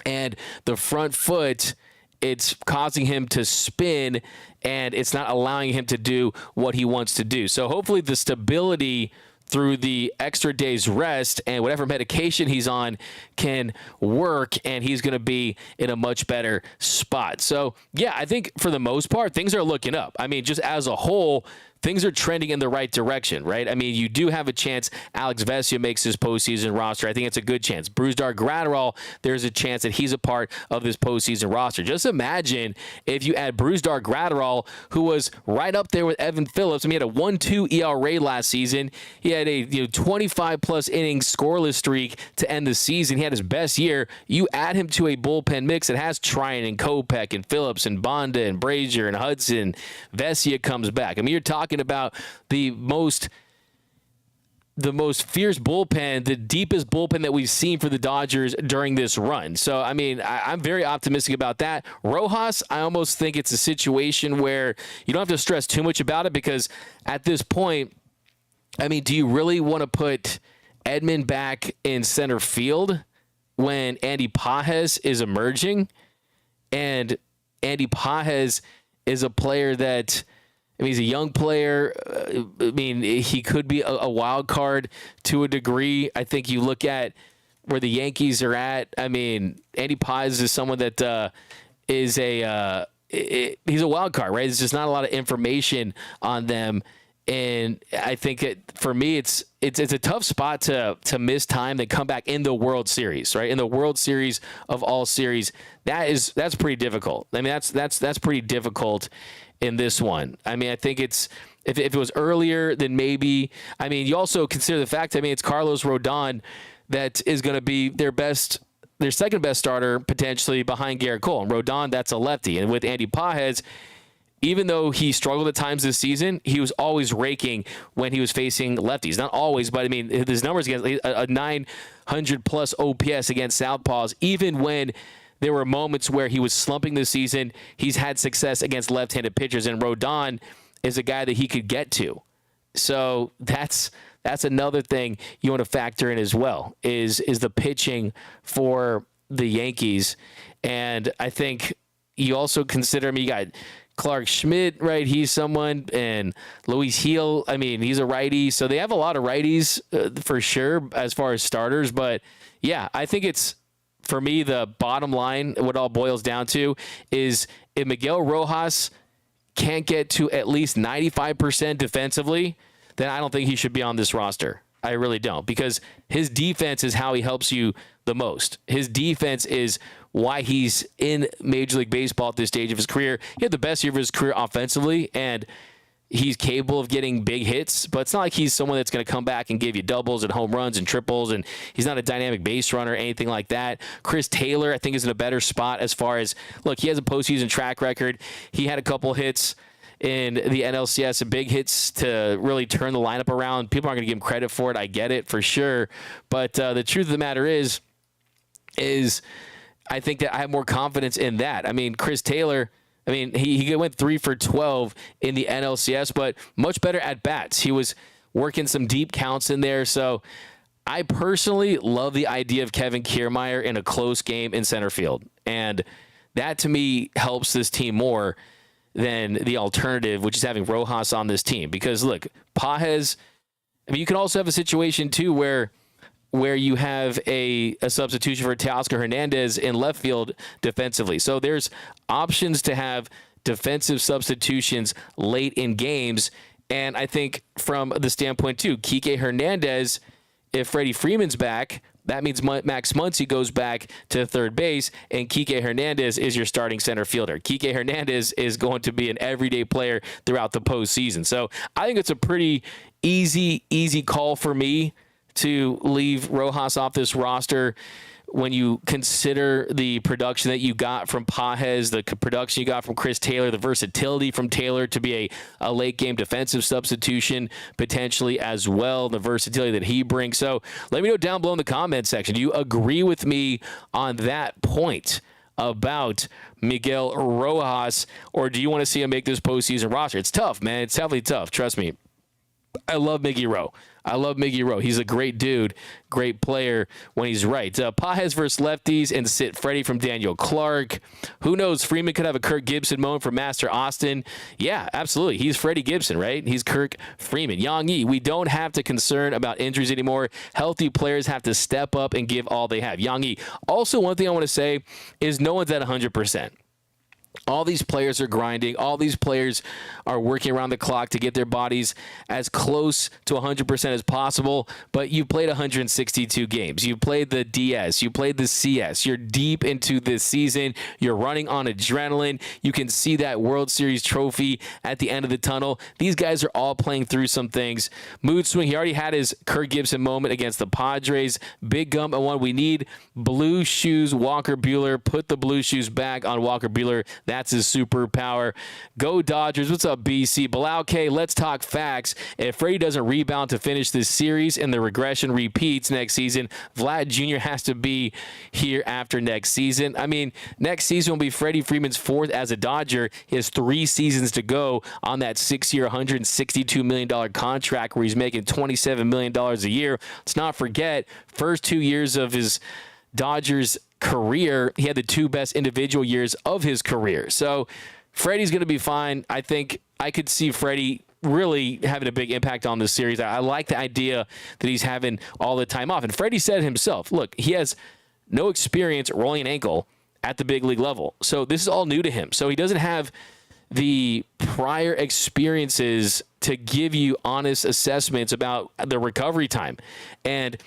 and the front foot, it's causing him to spin, and it's not allowing him to do what he wants to do. So hopefully the stability through the extra day's rest and whatever medication he's on can work, and he's going to be in a much better spot. So, yeah, I think for the most part, things are looking up. I mean, just as a whole, things are trending in the right direction, right? I mean, you do have a chance Alex Vesia makes his postseason roster. I think it's a good chance. Brusdar Graterol, there's a chance that he's a part of this postseason roster. Just imagine if you add Brusdar Graterol, who was right up there with Evan Phillips. I mean, he had a 1.2 ERA last season. He had a 25-plus innings scoreless streak to end the season. He had his best year. You add him to a bullpen mix that has Tryon and Kopech and Phillips and Bonda and Brazier and Hudson. Vesia comes back. I mean, you're talking about the most fierce bullpen, the deepest bullpen that we've seen for the Dodgers during this run. So, I mean, I'm very optimistic about that. Rojas, I almost think it's a situation where you don't have to stress too much about it, because at this point, I mean, do you really want to put Edman back in center field when Andy Pages is emerging? And Andy Pages is a player that, I mean, he's a young player. I mean, he could be a wild card to a degree. I think you look at where the Yankees are at. I mean, Andy Pages is someone that is he's a wild card, right? There's just not a lot of information on them. And I think for me, it's a tough spot to miss time, then come back in the World Series, right? In the World Series of all series, that's pretty difficult. I mean, that's pretty difficult in this one. I mean, I think it's if it was earlier, then maybe. I mean, you also consider the fact, I mean, it's Carlos Rodon that is going to be their second best starter potentially behind Garrett Cole. And Rodon, that's a lefty. And with Andy Pages, even though he struggled at times this season, he was always raking when he was facing lefties. Not always, but I mean, his numbers against a 900 plus OPS against southpaws, even when there were moments where he was slumping this season, he's had success against left-handed pitchers, and Rodon is a guy that he could get to. So that's another thing you want to factor in as well, is the pitching for the Yankees. And I think you also consider, you got Clark Schmidt, right? He's someone, and Luis Heel, I mean, he's a righty. So they have a lot of righties for sure as far as starters. But yeah, I think it's, for me, the bottom line, what it all boils down to is if Miguel Rojas can't get to at least 95% defensively, then I don't think he should be on this roster. I really don't, because his defense is how he helps you the most. His defense is why he's in Major League Baseball at this stage of his career. He had the best year of his career offensively, and he's capable of getting big hits, but it's not like he's someone that's going to come back and give you doubles and home runs and triples, and he's not a dynamic base runner or anything like that. Chris Taylor, I think, is in a better spot as far as, look, he has a postseason track record. He had a couple hits in the NLCS, big hits to really turn the lineup around. People aren't going to give him credit for it. I get it for sure. But the truth of the matter is I think that I have more confidence in that. I mean, Chris Taylor, I mean, he went 3 for 12 in the NLCS, but much better at bats. He was working some deep counts in there. So I personally love the idea of Kevin Kiermaier in a close game in center field. And that, to me, helps this team more than the alternative, which is having Rojas on this team. Because, look, Pages, I mean, you can also have a situation, too, where you have a substitution for Teoscar Hernandez in left field defensively. So there's options to have defensive substitutions late in games. And I think from the standpoint, too, Kike Hernandez, if Freddie Freeman's back, that means Max Muncy goes back to third base, and Kike Hernandez is your starting center fielder. Kike Hernandez is going to be an everyday player throughout the postseason. So I think it's a pretty easy call for me to leave Rojas off this roster when you consider the production that you got from Pages, the production you got from Chris Taylor, the versatility from Taylor to be a late game defensive substitution potentially as well, the versatility that he brings. So let me know down below in the comment section. Do you agree with me on that point about Miguel Rojas, or do you want to see him make this postseason roster? It's tough, man. It's definitely tough. Trust me. I love Miggy Rowe. He's a great dude, great player when he's right. Pages versus lefties and sit Freddie from Daniel Clark. Who knows? Freeman could have a Kirk Gibson moment for Master Austin. Yeah, absolutely. He's Freddie Gibson, right? He's Kirk Freeman. Yang Yi, we don't have to concern about injuries anymore. Healthy players have to step up and give all they have. Yang Yi. Also, one thing I want to say is no one's at 100%. All these players are grinding. All these players are working around the clock to get their bodies as close to 100% as possible. But you played 162 games. You played the DS. You played the CS. You're deep into this season. You're running on adrenaline. You can see that World Series trophy at the end of the tunnel. These guys are all playing through some things. Mood swing. He already had his Kirk Gibson moment against the Padres. Big gum at one. We need blue shoes Walker Buehler. Put the blue shoes back on Walker Buehler. That's his superpower. Go Dodgers. What's up, BC? Bilal K, let's talk facts. If Freddie doesn't rebound to finish this series and the regression repeats next season, Vlad Jr. has to be here after next season. I mean, next season will be Freddie Freeman's 4th as a Dodger. He has 3 seasons to go on that 6-year, $162 million contract where he's making $27 million a year. Let's not forget, first 2 years of his Dodgers career, he had the 2 best individual years of his career. So Freddie's going to be fine. I think I could see Freddie really having a big impact on this series. I like the idea that he's having all the time off. And Freddie said himself, look, he has no experience rolling an ankle at the big league level. So this is all new to him. So he doesn't have the prior experiences to give you honest assessments about the recovery time. And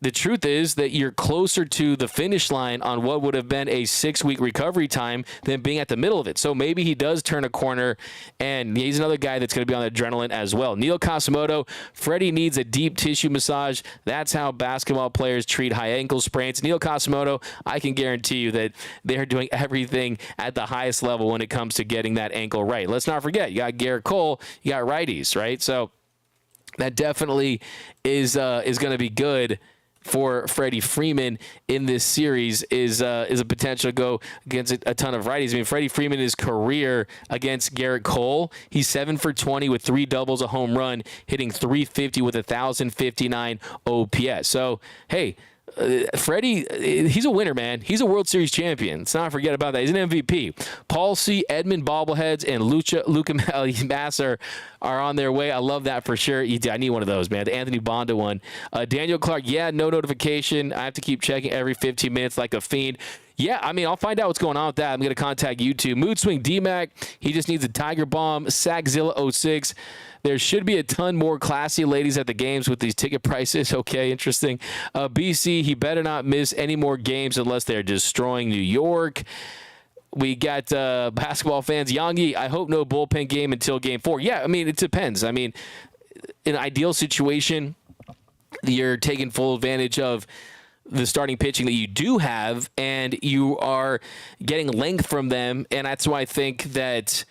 the truth is that you're closer to the finish line on what would have been a 6-week recovery time than being at the middle of it. So maybe he does turn a corner, and he's another guy that's going to be on the adrenaline as well. Neil Kasamoto, Freddie needs a deep tissue massage. That's how basketball players treat high ankle sprains. Neil Kasamoto, I can guarantee you that they're doing everything at the highest level when it comes to getting that ankle right. Let's not forget, you got Garrett Cole, you got righties, right? So that definitely is going to be good for Freddie Freeman in this series is a potential to go against a ton of righties. I mean, Freddie Freeman, his career against Garrett Cole, he's 7 for 20 with 3 doubles, a home run, hitting .350 with 1,059 OPS. So, hey, Freddie, he's a winner, man. He's a World Series champion. Let's not forget about that. He's an MVP. Paul C., Edmund Bobbleheads, and Luca Mass are on their way. I love that for sure. I need one of those, man. The Anthony Bonda one. Daniel Clark, no notification. I have to keep checking every 15 minutes like a fiend. Yeah, I mean, I'll find out what's going on with that. I'm going to contact YouTube. Mood Swing D-Mac, he just needs a Tiger Bomb. Sackzilla 06. There should be a ton more classy ladies at the games with these ticket prices. Okay, interesting. BC, he better not miss any more games unless they're destroying New York. We got basketball fans. Yangi, I hope no bullpen game until game 4. Yeah, I mean, it depends. I mean, in an ideal situation, you're taking full advantage of the starting pitching that you do have, and you are getting length from them, and that's why I think that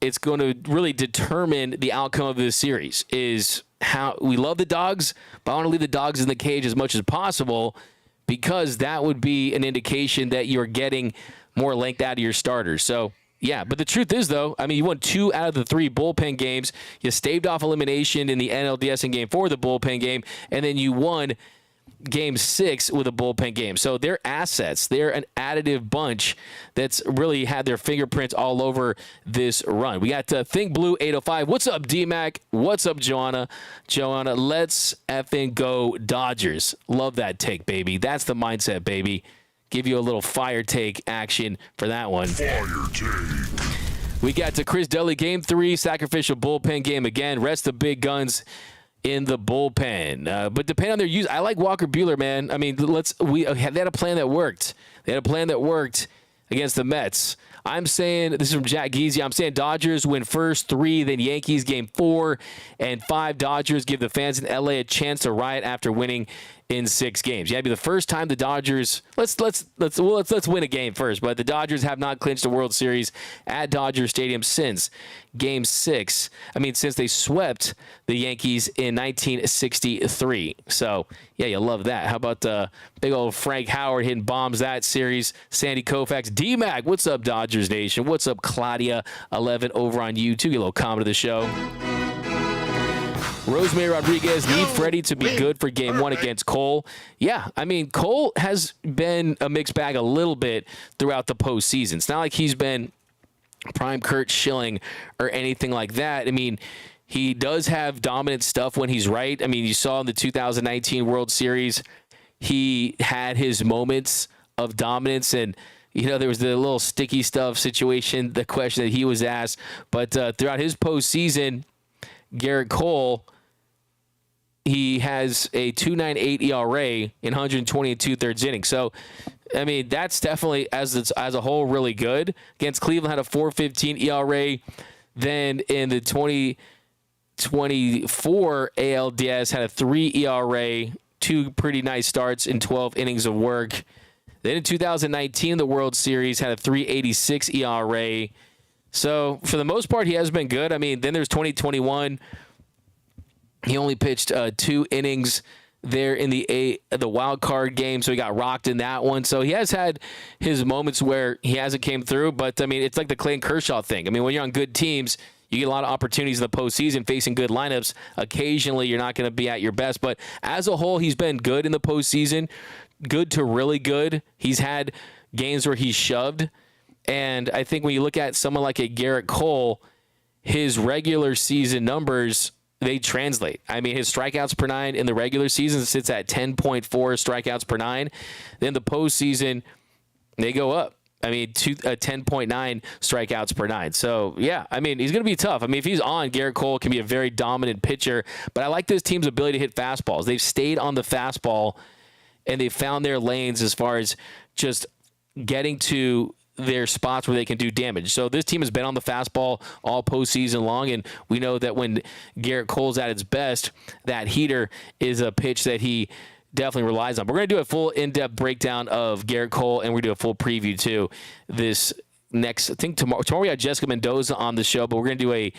it's going to really determine the outcome of this series. Is how we love the dogs, but I want to leave the dogs in the cage as much as possible, because that would be an indication that you're getting more length out of your starters. So, yeah, but the truth is, though, I mean, you won 2 out of the 3 bullpen games. You staved off elimination in the NLDS in Game 4 of the bullpen game, and then you won Game 6 with a bullpen game. So they're assets. They're an additive bunch that's really had their fingerprints all over this run. We got Think Blue 805. What's up, D-Mac? What's up, Joanna? Joanna, let's effing go Dodgers. Love that take, baby. That's the mindset, baby. Give you a little fire take action for that one. Fire take. We got to Chris Dudley, Game 3, sacrificial bullpen game again. Rest the big guns in the bullpen, but depending on their use, I like Walker Buehler, man. I mean, they had a plan that worked. They had a plan that worked against the Mets. I'm saying, this is from Jack Geezy, I'm saying Dodgers win first 3, then Yankees Game 4 and 5. Dodgers give the fans in LA a chance to riot after winning in 6 games. Yeah, it'd be the first time the Dodgers let's win a game first, but the Dodgers have not clinched a World Series at Dodger Stadium since Game 6. I mean, since they swept the Yankees in 1963. So, yeah, you love that. How about big old Frank Howard hitting bombs that series? Sandy Koufax, D-Mac, what's up, Dodgers Nation? What's up, Claudia11 over on YouTube? Get a little comment of the show. Rosemary Rodriguez, need Freddie to be good for Game 1 against Cole. Yeah, I mean, Cole has been a mixed bag a little bit throughout the postseason. It's not like he's been prime Kurt Schilling or anything like that. I mean, he does have dominant stuff when he's right. I mean, you saw in the 2019 World Series, he had his moments of dominance, and there was the little sticky stuff situation, the question that he was asked. But throughout his postseason, Garrett Cole, he has a 2.98 ERA in 120 2/3 innings. So, I mean, that's definitely, as a whole, really good. Against Cleveland, had a 4.15 ERA. Then in the 2024 ALDS, had a 3 ERA, 2 pretty nice starts in 12 innings of work. Then in 2019, the World Series, had a 3.86 ERA. So, for the most part, he has been good. I mean, then there's 2021. He only pitched 2 innings there in the wild card game, so he got rocked in that one. So he has had his moments where he hasn't came through, but, I mean, it's like the Clayton Kershaw thing. I mean, when you're on good teams, you get a lot of opportunities in the postseason facing good lineups. Occasionally, you're not going to be at your best, but as a whole, he's been good in the postseason, good to really good. He's had games where he's shoved. And I think when you look at someone like a Garrett Cole, his regular season numbers, they translate. I mean, his strikeouts per 9 in the regular season sits at 10.4 strikeouts per 9. Then the postseason, they go up. I mean, 10.9 strikeouts per 9. So, yeah, I mean, he's going to be tough. I mean, if he's on, Garrett Cole can be a very dominant pitcher. But I like this team's ability to hit fastballs. They've stayed on the fastball and they found their lanes as far as just getting to their spots where they can do damage. So this team has been on the fastball all postseason long, and we know that when Garrett Cole's at its best, that heater is a pitch that he definitely relies on. But we're going to do a full in-depth breakdown of Garrett Cole, and we're going to do a full preview too this next, I think tomorrow we got Jessica Mendoza on the show, but we're going to do a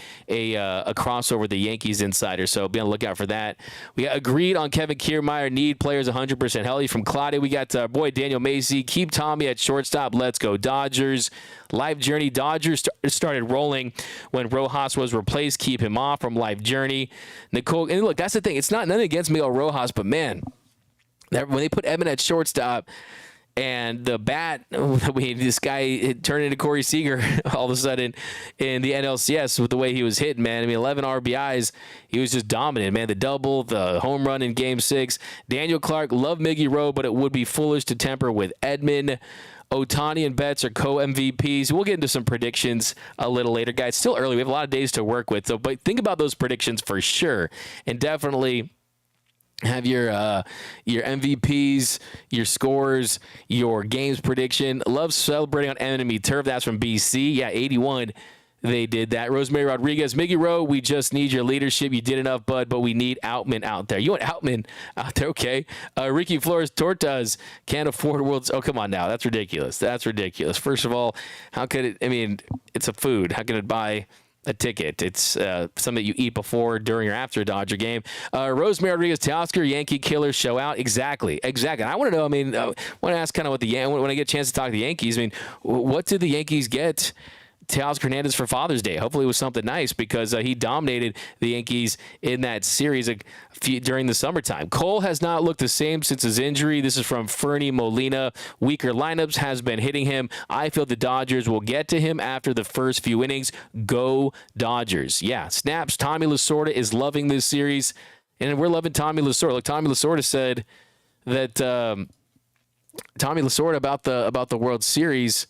crossover with the Yankees Insider, so be on the lookout for that. We got agreed on Kevin Kiermaier, need players 100% healthy. From Claudia, we got our boy Daniel Macy, keep Tommy at shortstop, let's go Dodgers. Life Journey, Dodgers started rolling when Rojas was replaced, keep him off from Life Journey. Nicole, and look, that's the thing, it's not nothing against Miguel Rojas, but man, when they put Edman at shortstop, and the bat, this guy turned into Corey Seager all of a sudden in the NLCS with the way he was hitting, man. I mean, 11 RBIs. He was just dominant, man. The double, the home run in Game 6. Daniel Clark, love Miggy Rowe, but it would be foolish to temper with Edman. Ohtani and Betts are co-MVPs. We'll get into some predictions a little later, guys. Still early. We have a lot of days to work with. So, but think about those predictions for sure. And definitely have your MVPs, your scores, your games prediction. Love celebrating on enemy turf. That's from BC. Yeah, 81. They did that. Rosemary Rodriguez, Miggy Rowe, we just need your leadership. You did enough, bud, but we need Outman out there. You want Outman out there? Okay. Ricky Flores Tortas can't afford worlds. Oh, come on now. That's ridiculous. That's ridiculous. First of all, how could it? I mean, it's a food. How can it buy a ticket? It's something that you eat before, during, or after a Dodger game. Rosemary Rodriguez Teoscar, Yankee Killers show out. Exactly. I want to know, I mean, I want to ask kind of what when I get a chance to talk to the Yankees, I mean, what did the Yankees get Teoscar Hernandez for Father's Day? Hopefully it was something nice, because he dominated the Yankees in that series during the summertime. Cole has not looked the same since his injury. This is from Fernie Molina. Weaker lineups has been hitting him. I feel the Dodgers will get to him after the first few innings. Go Dodgers. Yeah, snaps. Tommy Lasorda is loving this series, and we're loving Tommy Lasorda. Look, Tommy Lasorda said that Tommy Lasorda about the World Series.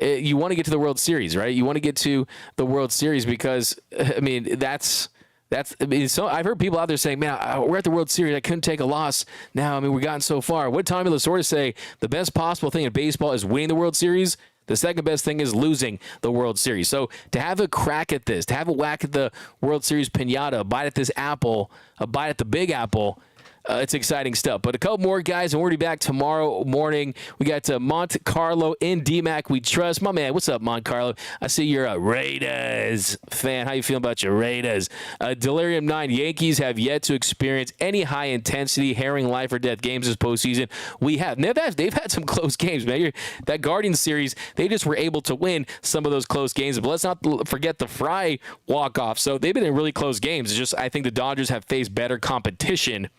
You want to get to the World Series, right? You want to get to the World Series because, I mean, that's. I mean, so I've heard people out there saying, man, we're at the World Series. I couldn't take a loss. Now, I mean, we've gotten so far. What did Tommy Lasorda say? The best possible thing in baseball is winning the World Series. The second best thing is losing the World Series. So to have a crack at this, to have a whack at the World Series pinata, a bite at this apple, a bite at the big apple, it's exciting stuff. But a couple more, guys, and we'll be back tomorrow morning. We got Monte Carlo in DMAC. We trust. My man, what's up, Monte Carlo? I see you're a Raiders fan. How you feeling about your Raiders? Delirium 9, Yankees have yet to experience any high-intensity, herring life or death games this postseason. We have. They've had some close games, man. That Guardians series, they just were able to win some of those close games. But let's not forget the Fry walk-off. So they've been in really close games. It's just I think the Dodgers have faced better competition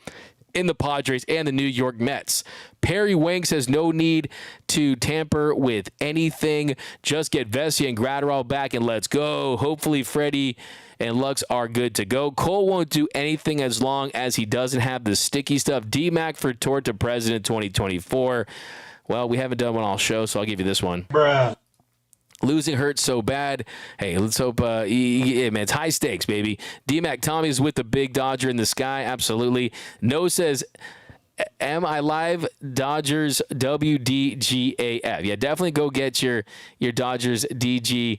in the Padres and the New York Mets. Perry Wang says no need to tamper with anything. Just get Vesia and Gratterall back and let's go. Hopefully Freddie and Lux are good to go. Cole won't do anything as long as he doesn't have the sticky stuff. DMAC for Tour to President 2024. Well, we haven't done one all show, so I'll give you this one. Bruh. Losing hurts so bad. Hey, let's hope, man, it's high stakes, baby. DMAC Tommy's with the big Dodger in the sky. Absolutely. No says, am I live? Dodgers WDGAF. Yeah, definitely go get your Dodgers WDGAF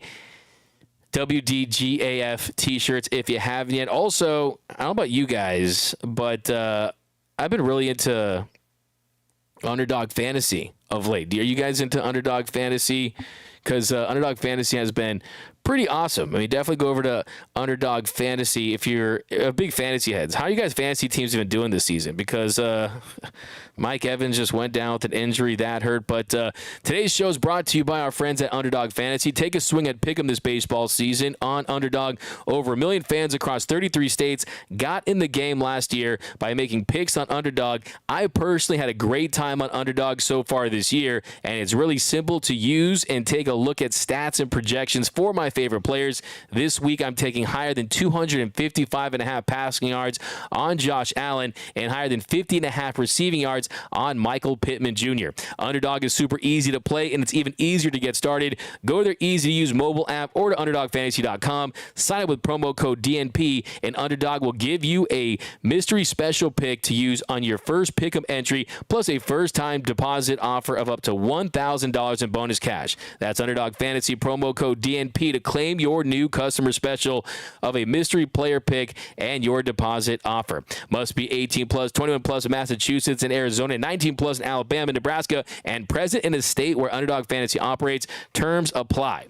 t-shirts if you haven't yet. Also, I don't know about you guys, but I've been really into Underdog Fantasy of late. Are you guys into Underdog Fantasy? Because Underdog Fantasy has been pretty awesome. I mean, definitely go over to Underdog Fantasy if you're a big fantasy heads. How are you guys fantasy teams even doing this season? Because Mike Evans just went down with an injury. That hurt. But today's show is brought to you by our friends at Underdog Fantasy. Take a swing at Pick'em this baseball season on Underdog. Over 1 million fans across 33 states got in the game last year by making picks on Underdog. I personally had a great time on Underdog so far this year, and it's really simple to use and take a look at stats and projections for my favorite players. This week, I'm taking higher than 255.5 passing yards on Josh Allen and higher than 50.5 receiving yards on Michael Pittman Jr. Underdog is super easy to play, and it's even easier to get started. Go to their easy-to-use mobile app or to UnderdogFantasy.com. Sign up with promo code DNP, and Underdog will give you a mystery special pick to use on your first pick'em entry, plus a first-time deposit offer of up to $1,000 in bonus cash. That's Underdog Fantasy promo code DNP to claim your new customer special of a mystery player pick and your deposit offer. Must be 18 plus, 21 plus in Massachusetts and Arizona, 19 plus in Alabama, Nebraska, and present in a state where Underdog Fantasy operates. Terms apply.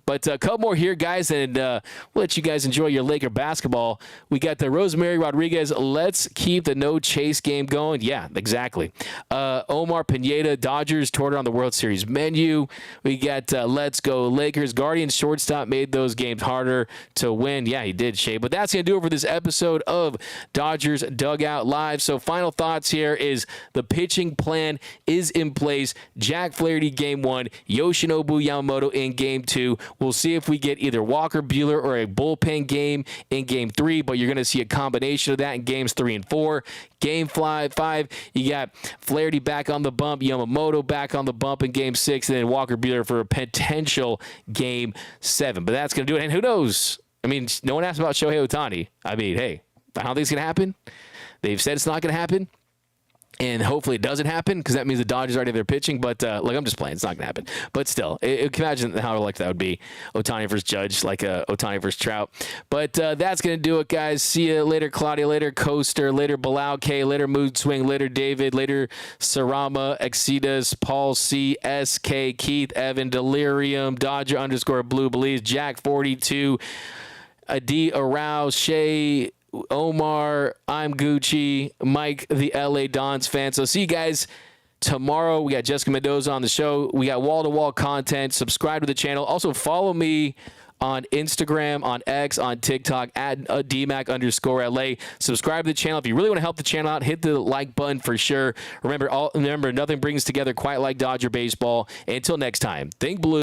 But a couple more here, guys, and we'll let you guys enjoy your Laker basketball. We got the Rosemary Rodriguez, let's keep the no chase game going. Yeah, exactly. Omar Pineda, Dodgers toured on the World Series menu. We got Let's Go Lakers. Guardians shortstop made those games harder to win. Yeah, he did, Shay. But that's going to do it for this episode of Dodgers Dugout Live. So final thoughts here is the pitching plan is in place. Jack Flaherty game 1, Yoshinobu Yamamoto in game 2. We'll see if we get either Walker Buehler or a bullpen game in game 3, but you're going to see a combination of that in games 3 and 4. Game 5, you got Flaherty back on the bump, Yamamoto back on the bump in game 6, and then Walker Buehler for a potential game 7. But that's going to do it. And who knows? I mean, no one asked about Shohei Ohtani. I mean, hey, I don't think it's going to happen. They've said it's not going to happen. And hopefully it doesn't happen because that means the Dodgers already have their pitching. But, I'm just playing. It's not going to happen. But still, you can imagine how like that would be. Ohtani versus Judge, like Ohtani versus Trout. But that's going to do it, guys. See you later, Claudia. Later, Coaster. Later, Bilal K. Later, Mood Swing. Later, David. Later, Sarama, Excedas, Paul C. SK, Keith, Evan, Delirium, Dodger _Blue Believes, Jack 42, Adi Arouse, Shay, Omar, I'm Gucci, Mike, the LA Dons fan. So see you guys tomorrow. We got Jessica Mendoza on the show. We got wall-to-wall content. Subscribe to the channel. Also follow me on Instagram, on X, on TikTok, at DMAC_LA. Subscribe to the channel. If you really want to help the channel out, hit the like button for sure. Remember, nothing brings together quite like Dodger baseball. Until next time, think blue.